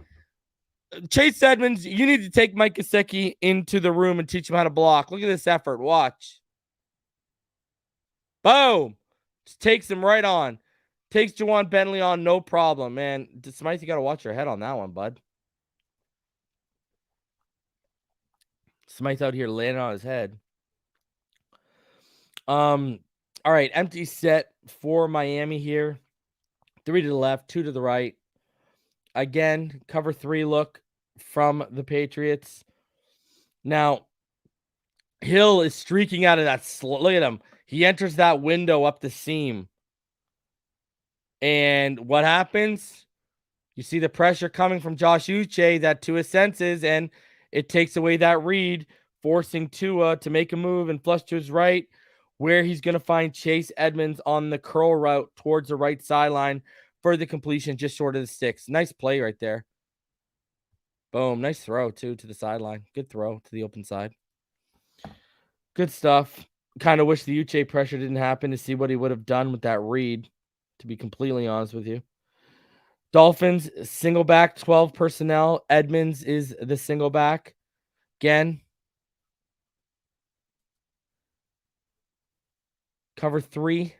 Chase Edmonds, you need to take Mike Gesicki into the room and teach him how to block. Look at this effort. Watch. Boom. Just takes him right on. Takes Juwan Bentley on, no problem, man. Smythe, you got to watch your head on that one, bud. Smythe out here landing on his head. All right, empty set for Miami here. 3 to the left, 2 to the right. Again, cover 3 look from the Patriots. Now, Hill is streaking out of that. Look at him. He enters that window up the seam. And what happens? You see the pressure coming from Josh Uche, that Tua senses, and it takes away that read, forcing Tua to make a move and flush to his right, where he's going to find Chase Edmonds on the curl route towards the right sideline for the completion, just short of the sticks. Nice play right there. Boom. Nice throw, too, to the sideline. Good throw to the open side. Good stuff. Kind of wish the Uche pressure didn't happen to see what he would have done with that read, to be completely honest with you. Dolphins, single back, 12 personnel. Edmonds is the single back. Again, cover 3.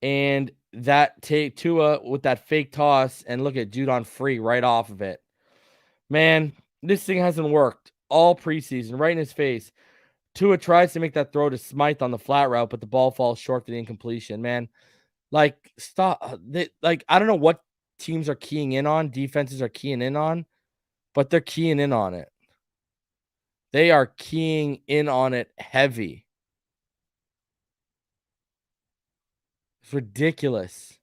And that take Tua with that fake toss, and look at Judon free right off of it. Man, this thing hasn't worked all preseason, right in his face. Tua tries to make that throw to Smythe on the flat route, but the ball falls short to the incompletion. Man, like, stop. I don't know what teams are keying in on, defenses are keying in on, but they're keying in on it. They are keying in on it heavy. It's ridiculous.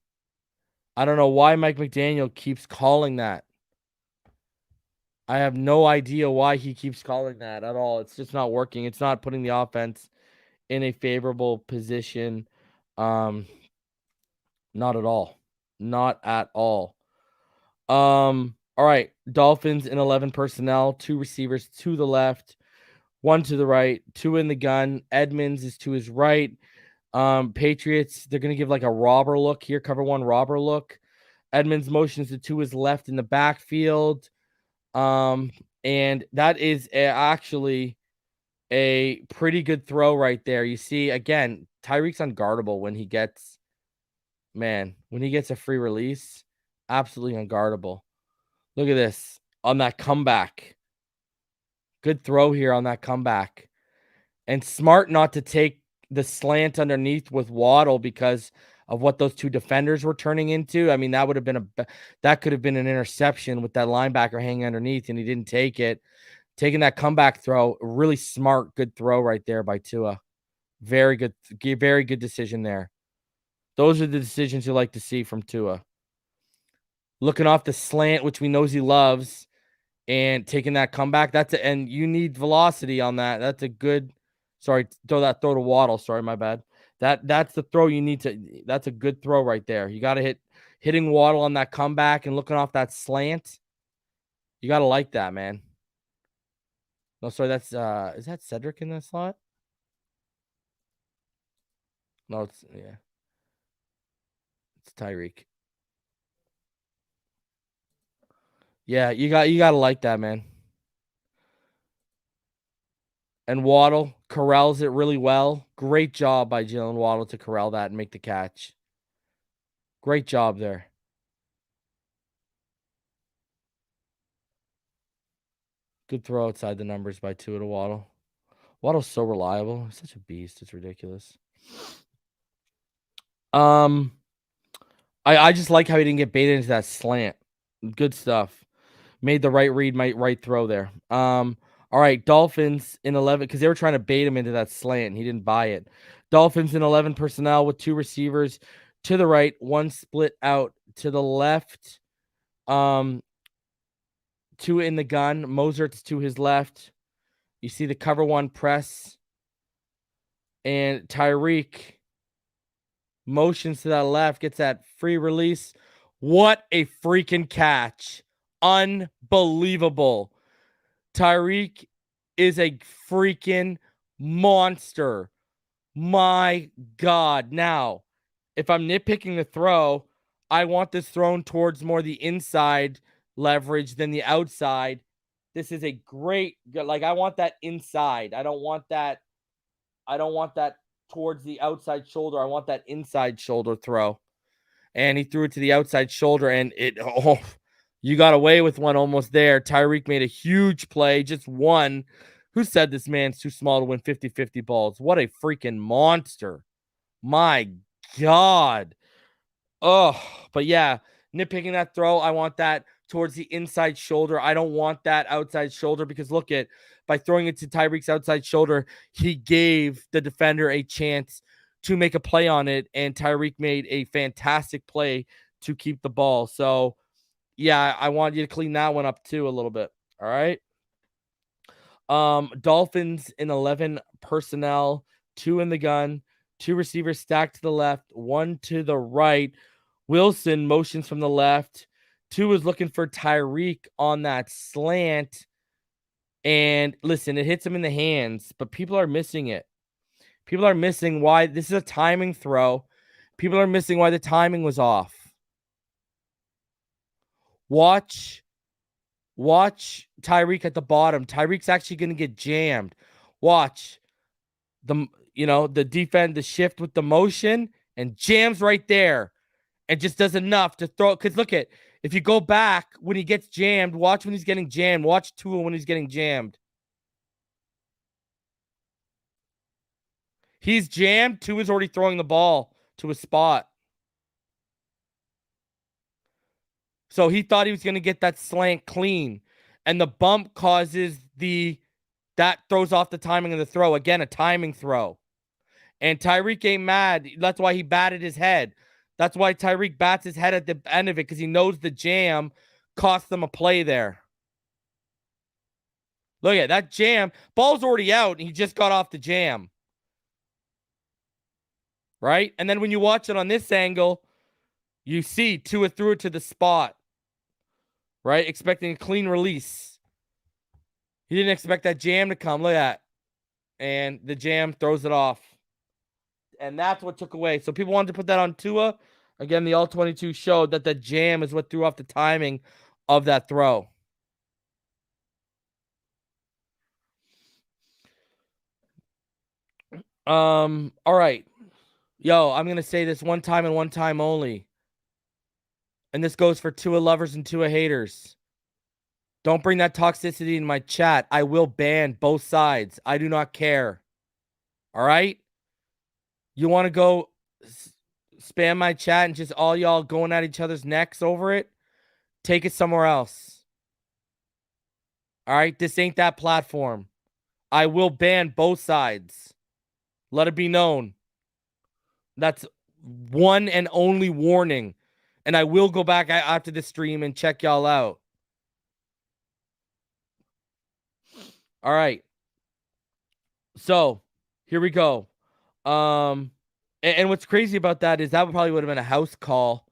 I don't know why Mike McDaniel keeps calling that. I have no idea why he keeps calling that at all. It's just not working. It's not putting the offense in a favorable position. Not at all. Not at all. All right. Dolphins in 11 personnel, 2 receivers to the left, 1 to the right, 2 in the gun. Edmonds is to his right. Patriots, they're going to give like a robber look here, cover 1 robber look. Edmonds motions to his left in the backfield. And that is actually a pretty good throw right there. You see, again, Tyreek's unguardable when he gets a free release. Absolutely unguardable. Look at this on that comeback. Good throw here on that comeback. And smart not to take the slant underneath with Waddle because of what those 2 defenders were turning into. I mean, that could have been an interception with that linebacker hanging underneath, and he didn't take it. Taking that comeback throw, really smart, good throw right there by Tua. Very good decision there. Those are the decisions you like to see from Tua. Looking off the slant, which we know he loves, and taking that comeback. And you need velocity on that. That's a good. Sorry, throw to Waddle. Sorry, my bad. That's the throw you need to. That's a good throw right there. You got to hitting Waddle on that comeback and looking off that slant. You got to like that, man. No, sorry, that's is that Cedric in the slot? No, it's Tyreek. Yeah, you got to like that, man. And Waddle corrals it really well. Great job by Jalen Waddle to corral that and make the catch. Great job there. Good throw outside the numbers by Tua to Waddle. Waddle's so reliable. He's such a beast. It's ridiculous. I just like how he didn't get baited into that slant. Good stuff. Made the right read, right throw there. All right, Dolphins in 11 because they were trying to bait him into that slant and he didn't buy it. Dolphins in 11 personnel with 2 receivers to the right, 1 split out to the left. 2 in the gun. Mosert's to his left. You see the cover 1 press. And Tyreek motions to that left, gets that free release. What a freaking catch. Unbelievable. Tyreek is a freaking monster. My God. Now, if I'm nitpicking the throw, I want this thrown towards more the inside leverage than the outside. This is a great, like, I want that inside. I don't want that towards the outside shoulder. I want that inside shoulder throw. And he threw it to the outside shoulder, and You got away with one almost there. Tyreek made a huge play, just one. Who said this man's too small to win 50-50 balls? What a freaking monster. My God. Oh, but yeah, nitpicking that throw. I want that towards the inside shoulder. I don't want that outside shoulder because look at, by throwing it to Tyreek's outside shoulder, he gave the defender a chance to make a play on it, and Tyreek made a fantastic play to keep the ball. So, yeah, I want you to clean that one up too a little bit. All right. Dolphins in 11 personnel, 2 in the gun, 2 receivers stacked to the left, 1 to the right. Wilson motions from the left. 2 is looking for Tyreek on that slant. And listen, it hits him in the hands, but people are missing it. People are missing why this is a timing throw. People are missing why the timing was off. Watch Tyreek at the bottom. Tyreek's actually going to get jammed. Watch the defense, the shift with the motion, and jams right there, and just does enough to throw. Because look at, if you go back when he gets jammed, watch when he's getting jammed. Watch Tua when he's getting jammed. He's jammed. Tua's already throwing the ball to a spot. So he thought he was going to get that slant clean, and the bump causes that throws off the timing of the throw. Again, a timing throw. And Tyreek ain't mad. That's why he batted his head. That's why Tyreek bats his head at the end of it, because he knows the jam cost them a play there. Look at that jam. Ball's already out, and he just got off the jam. Right? And then when you watch it on this angle, you see Tua threw it to the spot. Right? Expecting a clean release. He didn't expect that jam to come. Look at that. And the jam throws it off. And that's what took away. So people wanted to put that on Tua. Again, the All-22 showed that the jam is what threw off the timing of that throw. All right. Yo, I'm going to say this one time and one time only. And this goes for Tua lovers and Tua haters. Don't bring that toxicity in my chat. I will ban both sides. I do not care. All right? You want to go spam my chat and just all y'all going at each other's necks over it? Take it somewhere else. All right? This ain't that platform. I will ban both sides. Let it be known. That's one and only warning. And I will go back after the stream and check y'all out. All right. So, here we go. And what's crazy about that is that probably would have been a house call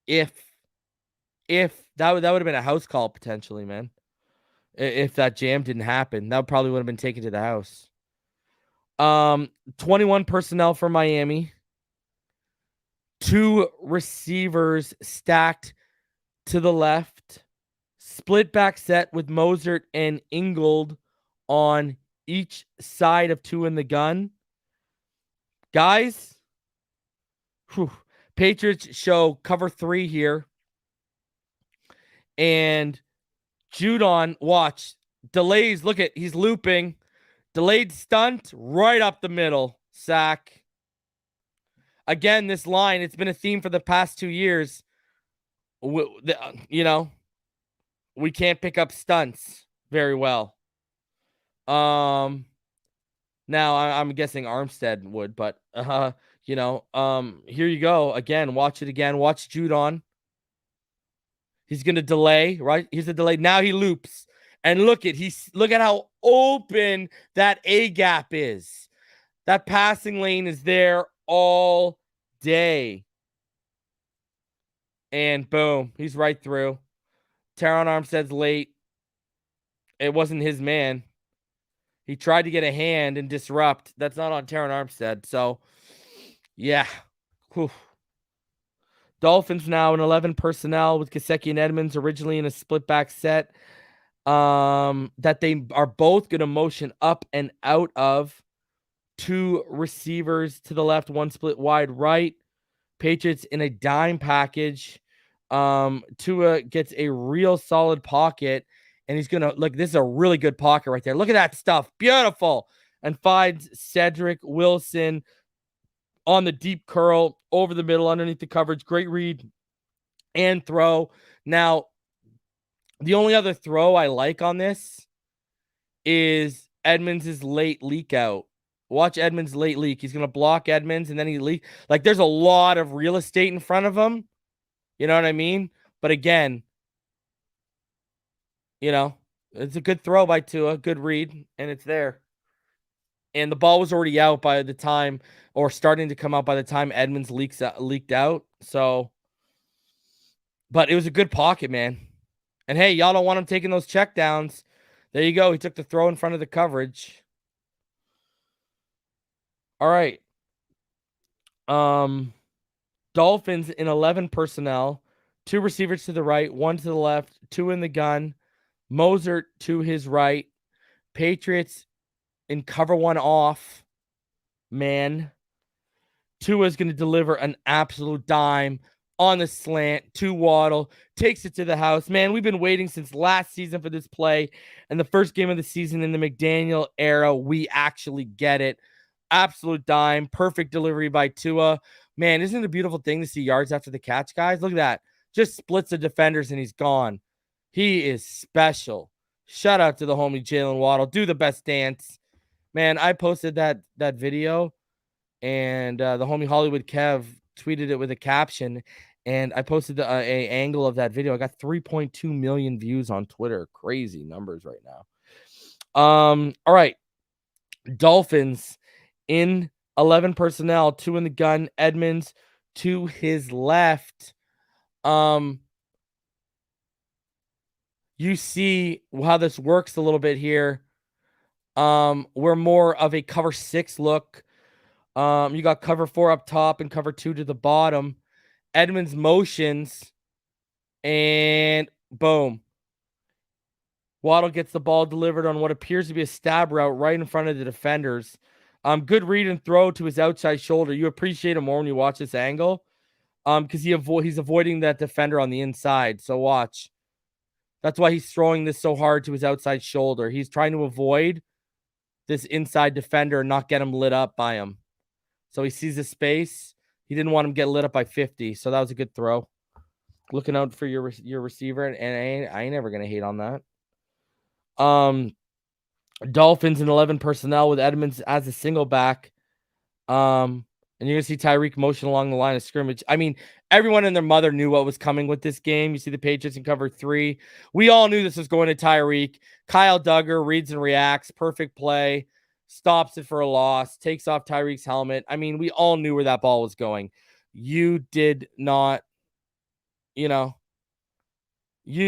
if that would have been a house call potentially, man. If that jam didn't happen, that probably would have been taken to the house. 21 personnel for Miami. 2 receivers stacked to the left. Split back set with Mozart and Ingold on each side of 2 in the gun. Guys, Patriots show cover 3 here. And Judon, watch, delays. Look at, he's looping. Delayed stunt right up the middle. Sack. Again, this line, it's been a theme for the past 2 years. We can't pick up stunts very well. Now I'm guessing Armstead would, but here you go. Again, watch it again. Watch Judon. He's gonna delay, right? Here's the delay. Now he loops. And look at how open that A gap is. That passing lane is there all day. And boom, he's right through. Teron Armstead's late. It wasn't his man. He tried to get a hand and disrupt. That's not on Teron Armstead. So, yeah. Whew. Dolphins now in 11 personnel with Gesicki and Edmonds, originally in a split back set. That they are both going to motion up and out of. 2 receivers to the left, 1 split wide right. Patriots in a dime package. Tua gets a real solid pocket, and he's gonna look. This is a really good pocket right there. Look at that stuff, beautiful, and finds Cedric Wilson on the deep curl over the middle underneath the coverage. Great read and throw. Now, the only other throw I like on this is Edmonds' late leak out. Watch Edmonds' late leak. He's going to block Edmonds, and then he leak. Like, there's a lot of real estate in front of him. You know what I mean? But again, it's a good throw by Tua, good read, and it's there. And the ball was already out by the time, or starting to come out by the time Edmonds leaked out. So, but it was a good pocket, man. And hey, y'all don't want him taking those checkdowns. There you go. He took the throw in front of the coverage. All right. Dolphins in 11 personnel, 2 receivers to the right, 1 to the left, 2 in the gun, Mozart to his right. Patriots in cover 1 off. Man. Tua's going to deliver an absolute dime on the slant to Waddle, takes it to the house. Man, we've been waiting since last season for this play, and the first game of the season in the McDaniel era, we actually get it. Absolute dime, perfect delivery by Tua. Man, isn't it a beautiful thing to see yards after the catch, guys? Look at that. Just splits the defenders and he's gone. He is special. Shout out to the homie Jalen Waddle. Do the best dance. Man, I posted that video, and the homie Hollywood Kev tweeted it with a caption, and I posted a angle of that video. I got 3.2 million views on Twitter. Crazy numbers right now. All right. Dolphins in 11 personnel, 2 in the gun, Edmonds to his left. You see how this works a little bit here. We're more of a cover 6 look. You got cover 4 up top and cover 2 to the bottom. Edmonds motions, and boom. Waddle gets the ball delivered on what appears to be a stab route right in front of the defenders. Good read and throw to his outside shoulder. You appreciate him more when you watch this angle, because he's avoiding that defender on the inside. So watch. That's why he's throwing this so hard to his outside shoulder. He's trying to avoid this inside defender and not get him lit up by him. So he sees the space. He didn't want him to get lit up by 50. So that was a good throw. Looking out for your receiver, and I ain't never gonna hate on that. Dolphins in 11 personnel with Edmonds as a single back. And you're gonna see Tyreek motion along the line of scrimmage. I mean, everyone and their mother knew what was coming with this game. You see the Patriots in cover 3. We all knew this was going to Tyreek. Kyle Duggar reads and reacts. Perfect play. Stops it for a loss. Takes off Tyreek's helmet. I mean, we all knew where that ball was going. You did not, you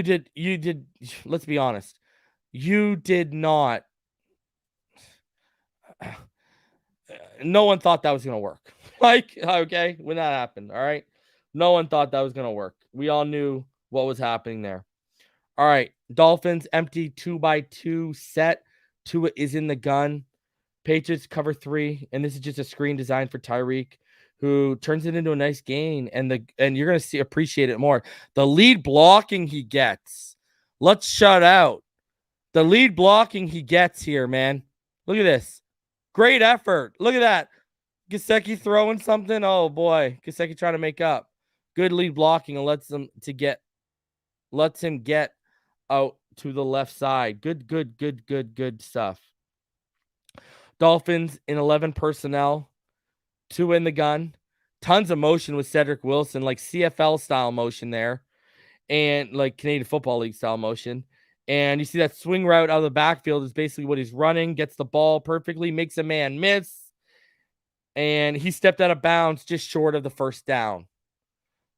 did, let's be honest. You did not. No one thought that was going to work. Okay, when that happened, all right? No one thought that was going to work. We all knew what was happening there. All right, Dolphins empty 2x2 set. Tua is in the gun. Patriots cover 3, and this is just a screen designed for Tyreek, who turns it into a nice gain, and you're going to appreciate it more. The lead blocking he gets. Let's shout out the lead blocking he gets here, man. Look at this. Great effort. Look at that. Gesicki throwing something. Oh, boy. Gesicki trying to make up. Good lead blocking and lets him get out to the left side. Good stuff. Dolphins in 11 personnel. 2 in the gun. Tons of motion with Cedric Wilson, like CFL style motion there. And like Canadian Football League style motion. And you see that swing route out of the backfield is basically what he's running. Gets the ball perfectly, makes a man miss. And he stepped out of bounds just short of the first down.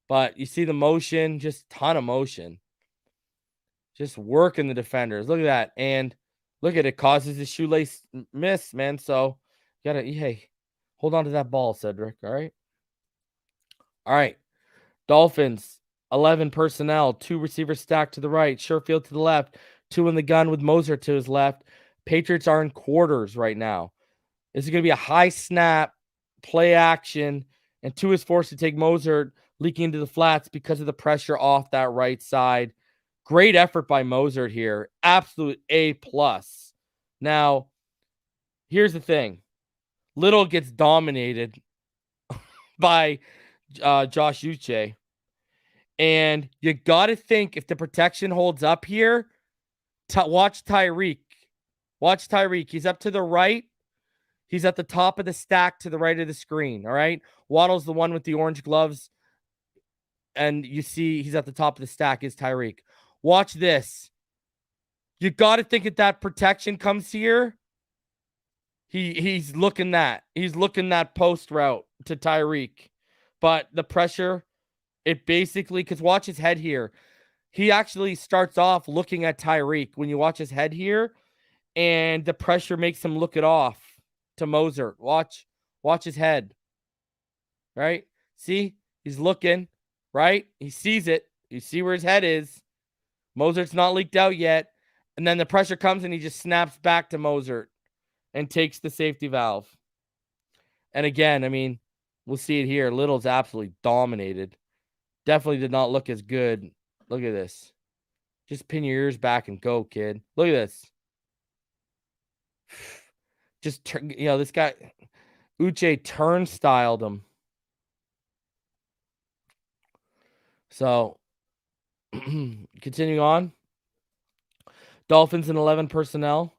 But you see the motion, just ton of motion. Just working the defenders. Look at that. And look at it, causes the shoelace miss, man. So you gotta, hey, hold on to that ball, Cedric. All right. All right. Dolphins. 11 personnel, 2 receivers stacked to the right, Sherfield to the left, 2 in the gun with Moser to his left. Patriots are in quarters right now. This is going to be a high snap, play action, and Tua is forced to take Moser leaking into the flats because of the pressure off that right side. Great effort by Mozart here. Absolute A+. Now, here's the thing. Little gets dominated by Josh Uche. And you got to think, if the protection holds up here, watch Tyreek. Watch Tyreek. He's up to the right. He's at the top of the stack to the right of the screen, all right? Waddle's the one with the orange gloves. And you see he's at the top of the stack is Tyreek. Watch this. You got to think if that protection comes here, he's looking that. He's looking that post route to Tyreek. But the pressure, it basically, because watch his head here. He actually starts off looking at Tyreek when you watch his head here, and the pressure makes him look it off to Mozart. Watch his head. Right? See? He's looking, right? He sees it. You see where his head is. Mozart's not leaked out yet. And then the pressure comes and he just snaps back to Mozart and takes the safety valve. And again, I mean, we'll see it here. Little's absolutely dominated. Definitely did not look as good. Look at this. Just pin your ears back and go, kid. Look at this. Just turn, this guy, Uche turnstyled him. So, continuing on. Dolphins and 11 personnel.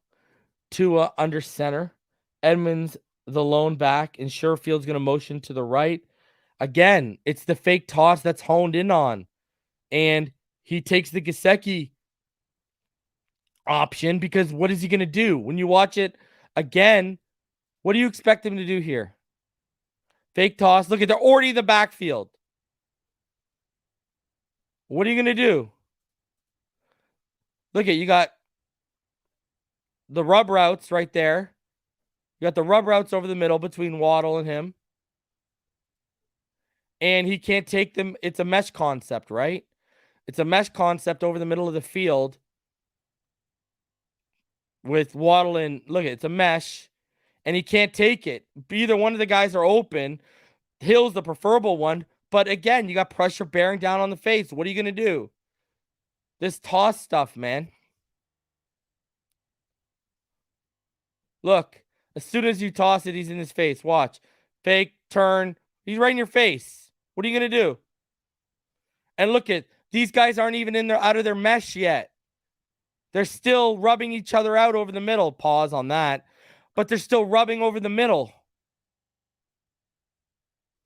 Tua under center. Edmonds the lone back. And Sherfield's going to motion to the right. Again, it's the fake toss that's honed in on. And he takes the Gesicki option because what is he going to do? When you watch it again, what do you expect him to do here? Fake toss. Look at, they're already in the backfield. What are you going to do? Look at, you got the rub routes right there. You got the rub routes over the middle between Waddle and him. And he can't take them. It's a mesh concept, right? It's a mesh concept over the middle of the field with Waddle and, look, it's a mesh, and he can't take it. Either one of the guys are open. Hill's the preferable one. But again, you got pressure bearing down on the face. What are you going to do? This toss stuff, man. Look, as soon as you toss it, he's in his face. Watch. Fake, turn. He's right in your face. What are you going to do? And look at, these guys aren't even out of their mesh yet. They're still rubbing each other out over the middle. Pause on that. But they're still rubbing over the middle.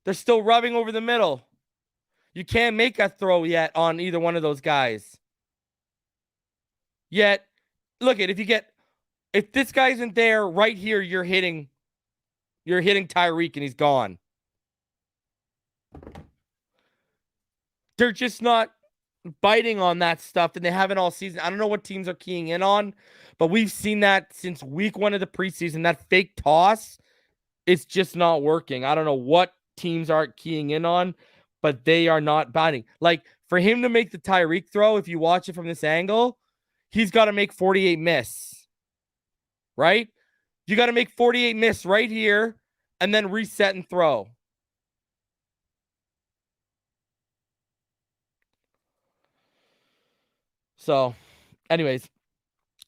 They're still rubbing over the middle. You can't make a throw yet on either one of those guys. Yet, look at, if this guy isn't there right here, you're hitting Tyreek and he's gone. They're just not biting on that stuff, and they haven't all season. I don't know what teams are keying in on, but we've seen that since week 1 of the preseason. That fake toss, it's just not working. I don't know what teams aren't keying in on, but they are not biting. Like, for him to make the Tyreek throw, if you watch it from this angle, he's got to make 48 miss. Right? You got to make 48 miss right here and then reset and throw. So, anyways,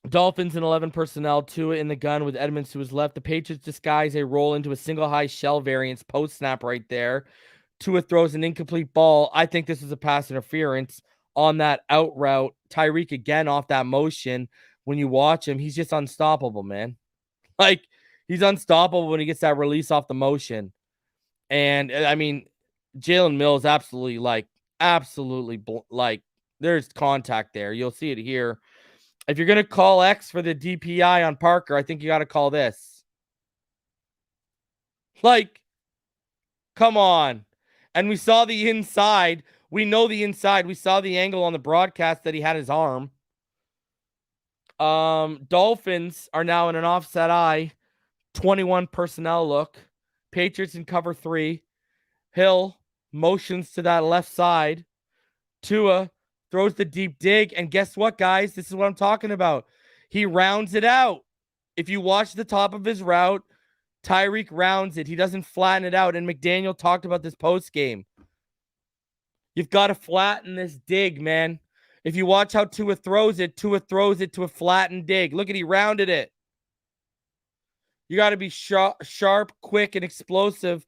Dolphins and 11 personnel, Tua in the gun with Edmonds to his left. The Patriots disguise a roll into a single high shell variance post snap right there. Tua throws an incomplete ball. I think this is a pass interference on that out route. Tyreek again off that motion. When you watch him, he's just unstoppable, man. Like, he's unstoppable when he gets that release off the motion. And, I mean, Jalen Mills absolutely, there's contact there. You'll see it here. If you're going to call X for the DPI on Parker, I think you got to call this. Like, come on. And we saw the inside. We know the inside. We saw the angle on the broadcast that he had his arm. Dolphins are now in an offset eye. 21 personnel look. Patriots in cover 3. Hill motions to that left side. Tua throws the deep dig. And guess what, guys? This is what I'm talking about. He rounds it out. If you watch the top of his route, Tyreek rounds it. He doesn't flatten it out. And McDaniel talked about this post game. You've got to flatten this dig, man. If you watch how Tua throws it to a flattened dig. Look at, he rounded it. You got to be sharp, quick, and explosive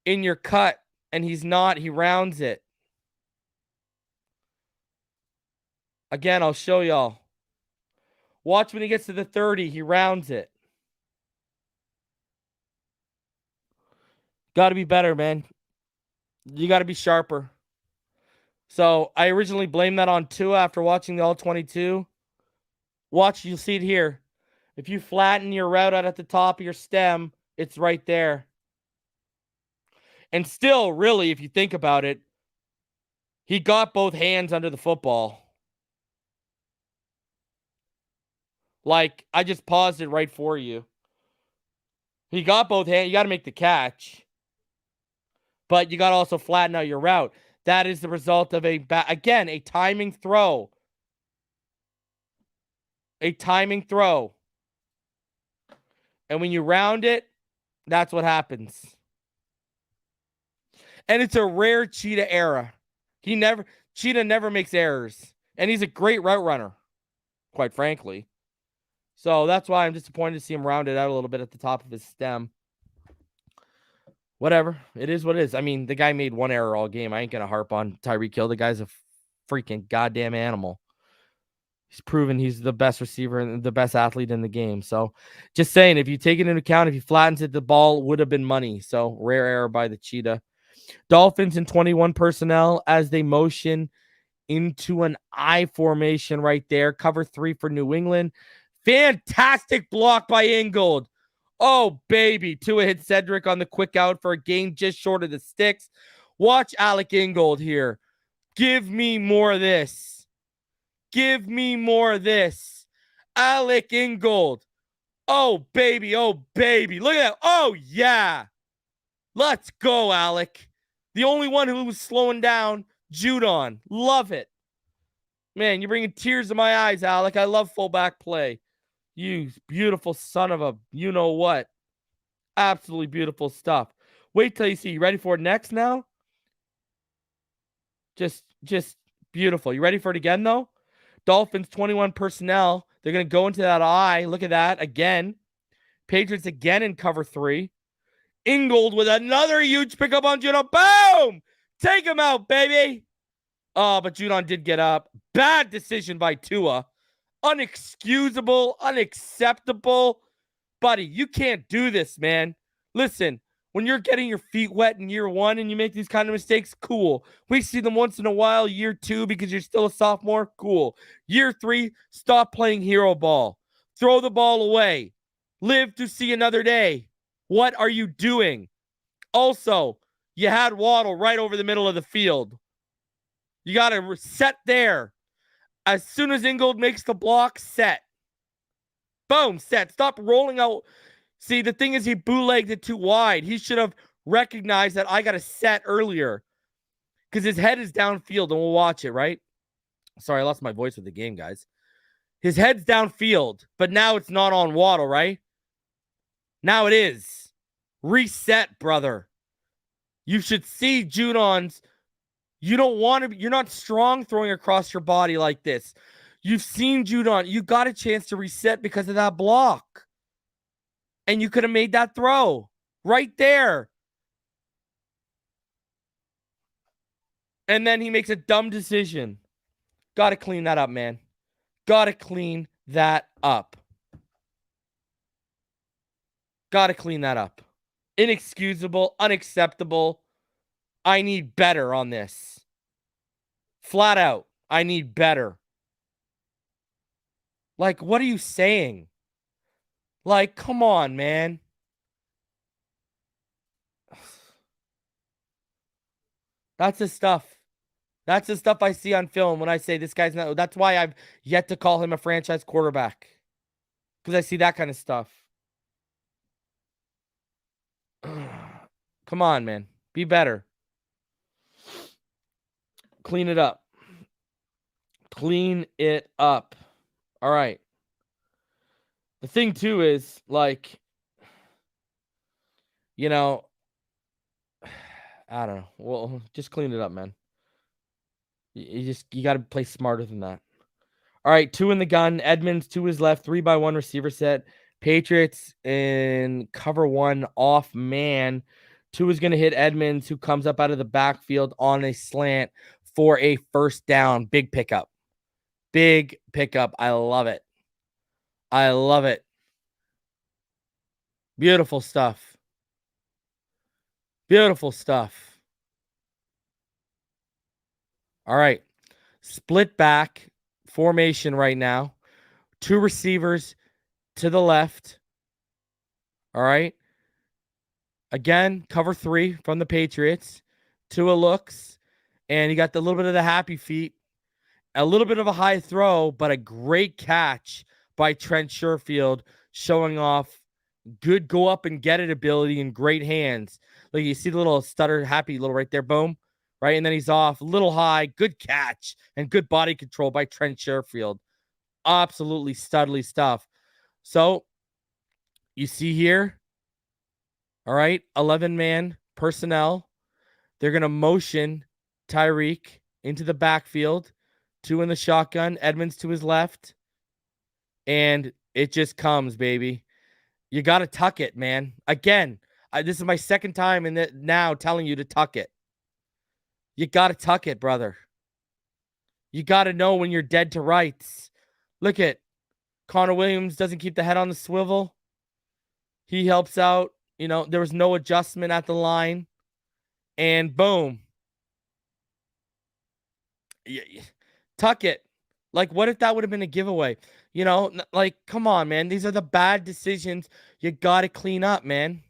in your cut. And he's not. He rounds it. Again, I'll show y'all. Watch when he gets to the 30. He rounds it. Got to be better, man. You got to be sharper. So I originally blamed that on Tua after watching the All-22. Watch, you'll see it here. If you flatten your route out at the top of your stem, it's right there. And still, really, if you think about it, he got both hands under the football. Like, I just paused it right for you. He got both hands. You got to make the catch. But you got to also flatten out your route. That is the result of a timing throw. A timing throw. And when you round it, that's what happens. And it's a rare Cheetah error. Cheetah never makes errors. And he's a great route runner, quite frankly. So that's why I'm disappointed to see him round it out a little bit at the top of his stem. Whatever. It is what it is. I mean, the guy made one error all game. I ain't going to harp on Tyreek Hill. The guy's a freaking goddamn animal. He's proven he's the best receiver and the best athlete in the game. So just saying, if you take it into account, if he flattens it, the ball would have been money. So rare error by the Cheetah. Dolphins in 21 personnel as they motion into an I formation right there. Cover 3 for New England. Fantastic block by Ingold. Oh, baby. Tua hit Cedric on the quick out for a gain just short of the sticks. Watch Alec Ingold here. Give me more of this. Give me more of this. Alec Ingold. Oh, baby. Oh, baby. Look at that. Oh, yeah. Let's go, Alec. The only one who was slowing down, Judon. Love it. Man, you're bringing tears to my eyes, Alec. I love fullback play. You beautiful son of a you-know-what. Absolutely beautiful stuff. Wait till you see. You ready for it next now? Just beautiful. You ready for it again, though? Dolphins, 21 personnel. They're going to go into that eye. Look at that again. Patriots again in cover 3. Ingold with another huge pickup on Judon. Boom! Take him out, baby. Oh, but Judon did get up. Bad decision by Tua. Unexcusable, unacceptable. Buddy, you can't do this, man. Listen, when you're getting your feet wet in year 1 and you make these kind of mistakes, cool. We see them once in a while. Year 2, because you're still a sophomore, cool. Year 3, stop playing hero ball. Throw the ball away. Live to see another day. What are you doing? Also, you had Waddle right over the middle of the field. You got to set there. As soon as Ingold makes the block, set. Boom, set. Stop rolling out. See, the thing is he bootlegged it too wide. He should have recognized that I got to set earlier because his head is downfield, and we'll watch it, right? Sorry, I lost my voice with the game, guys. His head's downfield, but now it's not on Waddle, right? Now it is. Reset, brother. You should see Judon's. You don't want to. You're not strong throwing across your body like this. You've seen Judon. You got a chance to reset because of that block. And you could have made that throw right there. And then he makes a dumb decision. Got to clean that up, man. Got to clean that up. Got to clean that up. Inexcusable, unacceptable. I need better on this. Flat out, I need better. Like, what are you saying? Like, come on, man. That's the stuff. That's the stuff I see on film when I say this guy's not. That's why I've yet to call him a franchise quarterback. Because I see that kind of stuff. Come on, man. Be better. Clean it up. Clean it up. All right. The thing, too, is, like, you know, I don't know. Well, just clean it up, man. You got to play smarter than that. All right, 2 in the gun. Edmonds to his left, 3-by-1 receiver set. Patriots in cover 1 off man. 2 is going to hit Edmonds, who comes up out of the backfield on a slant for a first down. Big pickup. Big pickup. I love it. I love it. Beautiful stuff. Beautiful stuff. All right. Split back formation right now. 2 receivers to the left. All right. Again, cover 3 from the Patriots. Tua looks, and you got the little bit of the happy feet. A little bit of a high throw, but a great catch by Trent Sherfield, showing off good go up and get it ability and great hands. Like, you see the little stutter happy little right there, boom, right? And then he's off, a little high, good catch and good body control by Trent Sherfield. Absolutely studly stuff. So you see here, all right, 11-man personnel. They're going to motion Tyreek into the backfield. 2 in the shotgun, Edmonds to his left. And it just comes, baby. You got to tuck it, man. Again, this is my second time in now telling you to tuck it. You got to tuck it, brother. You got to know when you're dead to rights. Look at Connor Williams doesn't keep the head on the swivel. He helps out. You know, there was no adjustment at the line. And boom. Tuck it. Like, what if that would have been a giveaway? You know, like, come on, man. These are the bad decisions you got to clean up, man.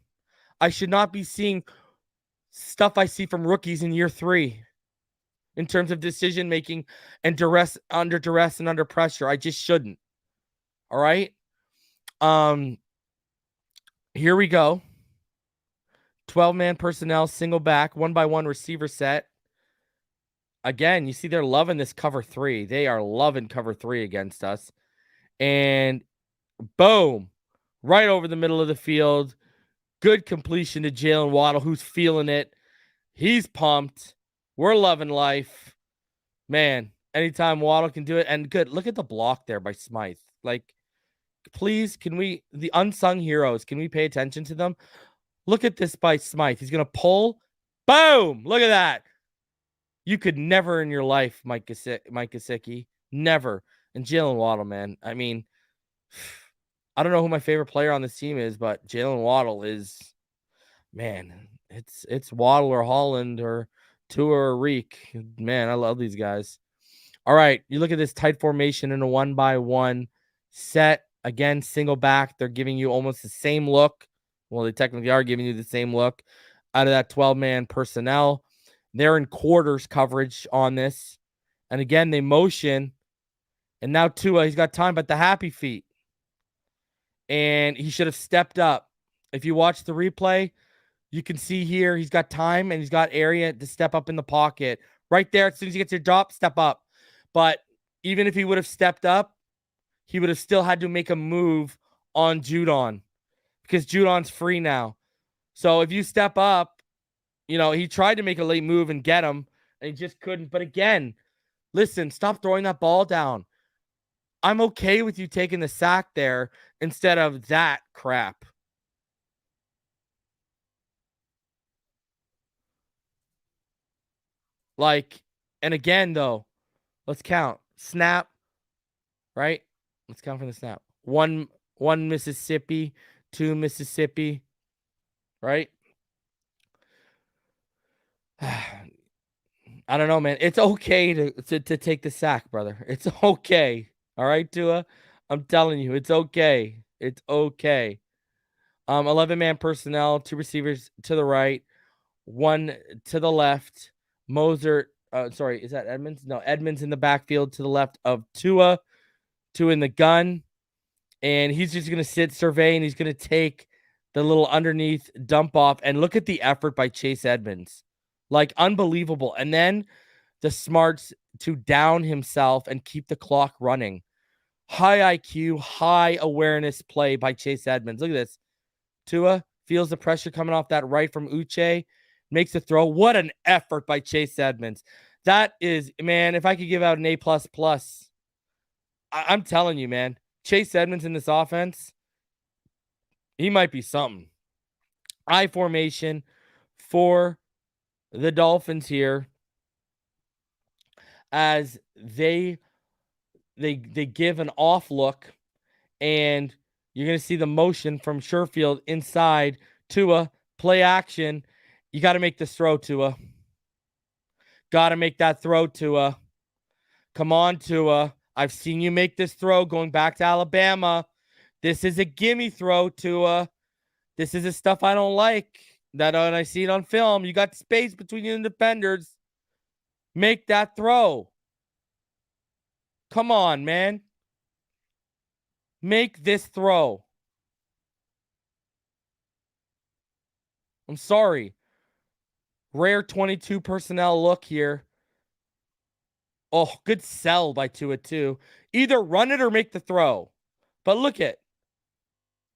I should not be seeing stuff I see from rookies in year 3 in terms of decision making and under duress and under pressure. I just shouldn't. All right. Here we go. 12-man personnel, single back, 1-by-1 receiver set. Again, you see they're loving this cover 3. They are loving cover 3 against us. And boom, right over the middle of the field. Good completion to Jalen Waddle, who's feeling it. He's pumped. We're loving life. Man, anytime Waddle can do it. And good, look at the block there by Smythe. Like, please, the unsung heroes, can we pay attention to them? Look at this by Smythe. He's going to pull. Boom! Look at that. You could never in your life, Mike Gesicki. Never. And Jalen Waddle, man. I mean, I don't know who my favorite player on this team is, but Jalen Waddle is, man, it's Waddle or Holland or Tua or Reek. Man, I love these guys. All right, you look at this tight formation in a 1-by-1 set. Again, single back. They're giving you almost the same look. Well, they technically are giving you the same look out of that 12-man personnel. They're in quarters coverage on this. And again, they motion. And now Tua, he's got time, but the happy feet. And he should have stepped up. If you watch the replay, you can see here he's got time and he's got area to step up in the pocket. Right there, as soon as he gets your drop, step up. But even if he would have stepped up, he would have still had to make a move on Judon because Judon's free now. So if you step up, you know, he tried to make a late move and get him, and he just couldn't. But again, listen, stop throwing that ball down. I'm okay with you taking the sack there instead of that crap. Like, and again, though, let's count. Snap, right? Let's count from the snap. One Mississippi, 2 Mississippi, right? I don't know, man. It's okay to take the sack, brother. It's okay. All right, Tua? I'm telling you, it's okay. It's okay. 11-man personnel, 2 receivers to the right, 1 to the left. Moser, sorry, is that Edmonds? No, Edmonds in the backfield to the left of Tua. 2 in the gun. And he's just going to sit, survey, and he's going to take the little underneath dump off. And look at the effort by Chase Edmonds. Like, unbelievable. And then the smarts to down himself and keep the clock running. High IQ, high awareness play by Chase Edmonds. Look at this. Tua feels the pressure coming off that right from Uche. Makes a throw. What an effort by Chase Edmonds. That is, man, if I could give out an A++, I'm telling you, man, Chase Edmonds in this offense, he might be something. I formation for the Dolphins here as they give an off look, and you're going to see the motion from Sherfield inside. Tua, play action. You got to make this throw, Tua. Got to make that throw, Tua. Come on, Tua. I've seen you make this throw going back to Alabama. This is a gimme throw, Tua. This is the stuff I don't like. That when I see it on film, you got space between you and the defenders. Make that throw. Come on, man. Make this throw. I'm sorry. Rare 22 personnel look here. Oh, good sell by Tua too. Either run it or make the throw. But look at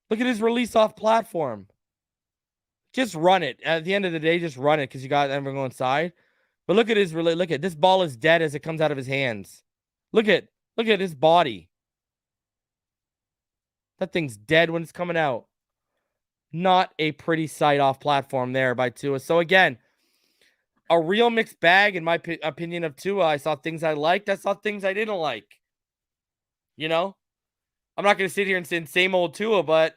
his release off platform. Just run it. At the end of the day, just run it because you got everyone going inside. But look at this ball is dead as it comes out of his hands. Look at his body. That thing's dead when it's coming out. Not a pretty sight off platform there by Tua. So again, a real mixed bag in my opinion of Tua. I saw things I liked. I saw things I didn't like. You know? I'm not going to sit here and say same old Tua, but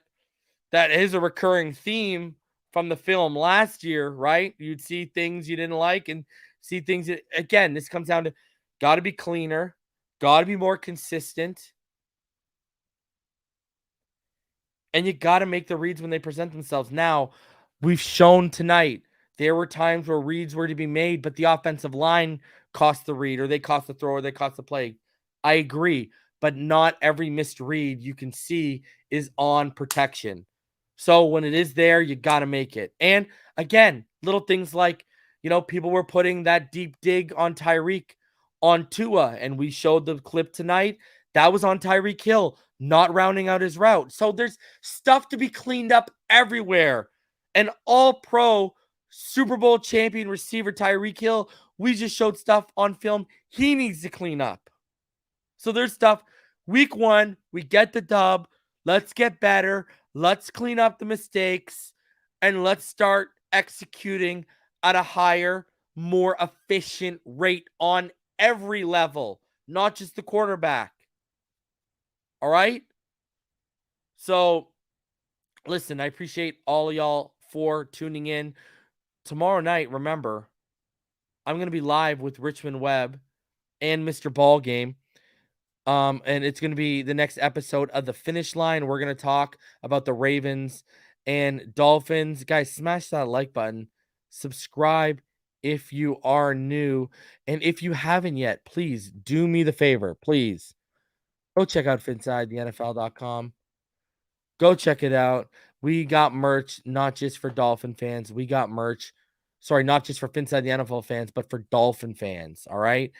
that is a recurring theme from the film last year, right? You'd see things you didn't like and see things that, again, this comes down to got to be cleaner, got to be more consistent, and you got to make the reads when they present themselves. Now, we've shown tonight there were times where reads were to be made, but the offensive line cost the read, or they cost the throw, or they cost the play. I agree, but not every missed read you can see is on protection. So when it is there, you got to make it. And again, little things like, people were putting that deep dig on Tyreek on Tua, and we showed the clip tonight. That was on Tyreek Hill, not rounding out his route. So there's stuff to be cleaned up everywhere. And all-pro Super Bowl champion receiver Tyreek Hill, we just showed stuff on film he needs to clean up. So there's stuff. Week 1, we get the dub. Let's get better. Let's clean up the mistakes. And let's start executing at a higher, more efficient rate on every level, not just the quarterback. All right? So, listen, I appreciate all of y'all for tuning in. Tomorrow night, remember, I'm going to be live with Richmond Webb and Mr. Ballgame. And it's going to be the next episode of The Finish Line. We're going to talk about the Ravens and Dolphins. Guys, smash that like button. Subscribe if you are new. And if you haven't yet, please do me the favor. Please go check out PhinsideTheNFL.com. Go check it out. We got merch, not just for Dolphin fans. We got merch. Sorry, not just for Phinside the NFL fans, but for Dolphin fans. All right.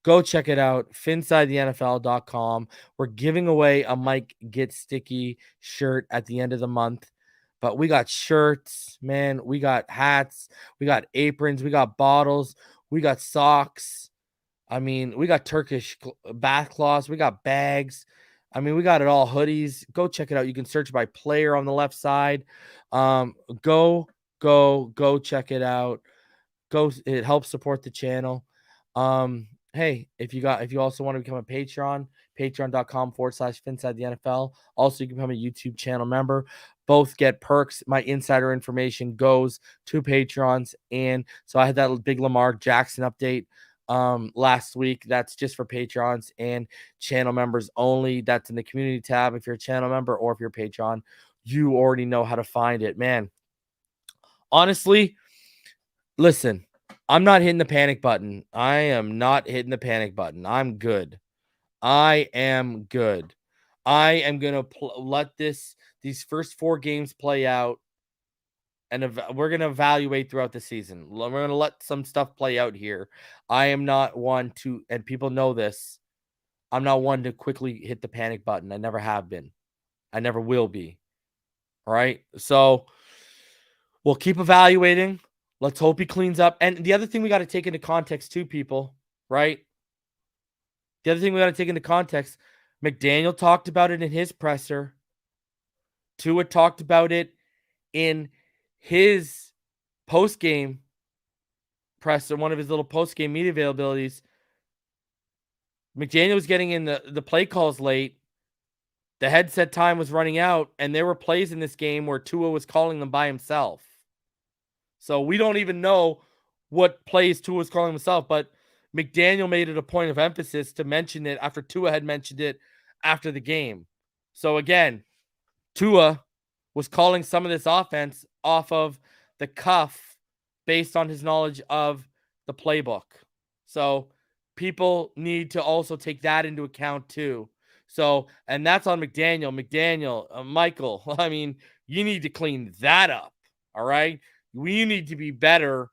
Go check it out. PhinsideTheNFL.com. We're giving away a Mike Get Sticky shirt at the end of the month. But we got shirts, man. We got hats. We got aprons. We got bottles. We got socks. I mean, we got Turkish bath cloths. We got bags. I mean, we got it all. Hoodies. Go check it out. You can search by player on the left side. Go check it out. It helps support the channel. Hey, if you also want to become a Patreon, patreon.com/Phinside the NFL. Also, you can become a YouTube channel member. Both get perks. My insider information goes to Patrons. And so I had that big Lamar Jackson update last week. That's just for Patrons and channel members only. That's in the community tab. If you're a channel member or if you're a Patreon, you already know how to find it, man. Honestly, listen, I'm not hitting the panic button. I am not hitting the panic button. I'm good. I am good. I am going to let these first 4 games play out, and we're going to evaluate throughout the season. We're going to let some stuff play out here. I am not one to, and people know this, I'm not one to quickly hit the panic button. I never have been. I never will be. All right? So we'll keep evaluating. Let's hope he cleans up. And the other thing we got to take into context too, people, right? The other thing we got to take into context, McDaniel talked about it in his presser. Tua talked about it in his post-game presser, one of his little post-game media availabilities. McDaniel was getting in the play calls late. The headset time was running out, and there were plays in this game where Tua was calling them by himself. So we don't even know what plays Tua was calling himself, but McDaniel made it a point of emphasis to mention it after Tua had mentioned it after the game. So again, Tua was calling some of this offense off of the cuff based on his knowledge of the playbook. So people need to also take that into account too. So, and that's on McDaniel. Michael, I mean, you need to clean that up. All right. We need to be better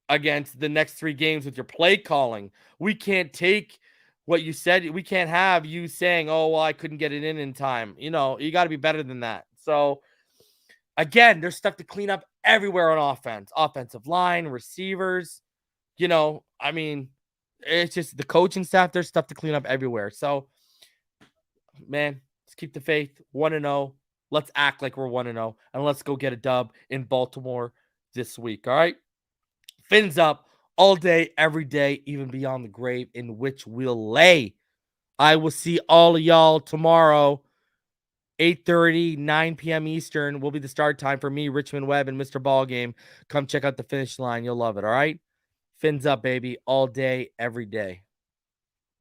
against the next 3 games with your play calling. We can't take what you said. We can't have you saying, oh, well, I couldn't get it in time. You got to be better than that. So, again, there's stuff to clean up everywhere on offense, offensive line, receivers. I mean, it's just the coaching staff. There's stuff to clean up everywhere. So, man, let's keep the faith. 1-0. Let's act like we're 1-0. And let's go get a dub in Baltimore this week. All right. Fins up all day, every day, even beyond the grave in which we'll lay. I will see all of y'all tomorrow. 8:30, 9 p.m. Eastern will be the start time for me, Richmond Webb, and Mr. Ballgame. Come check out the finish line. You'll love it, all right? Fins up, baby, all day, every day.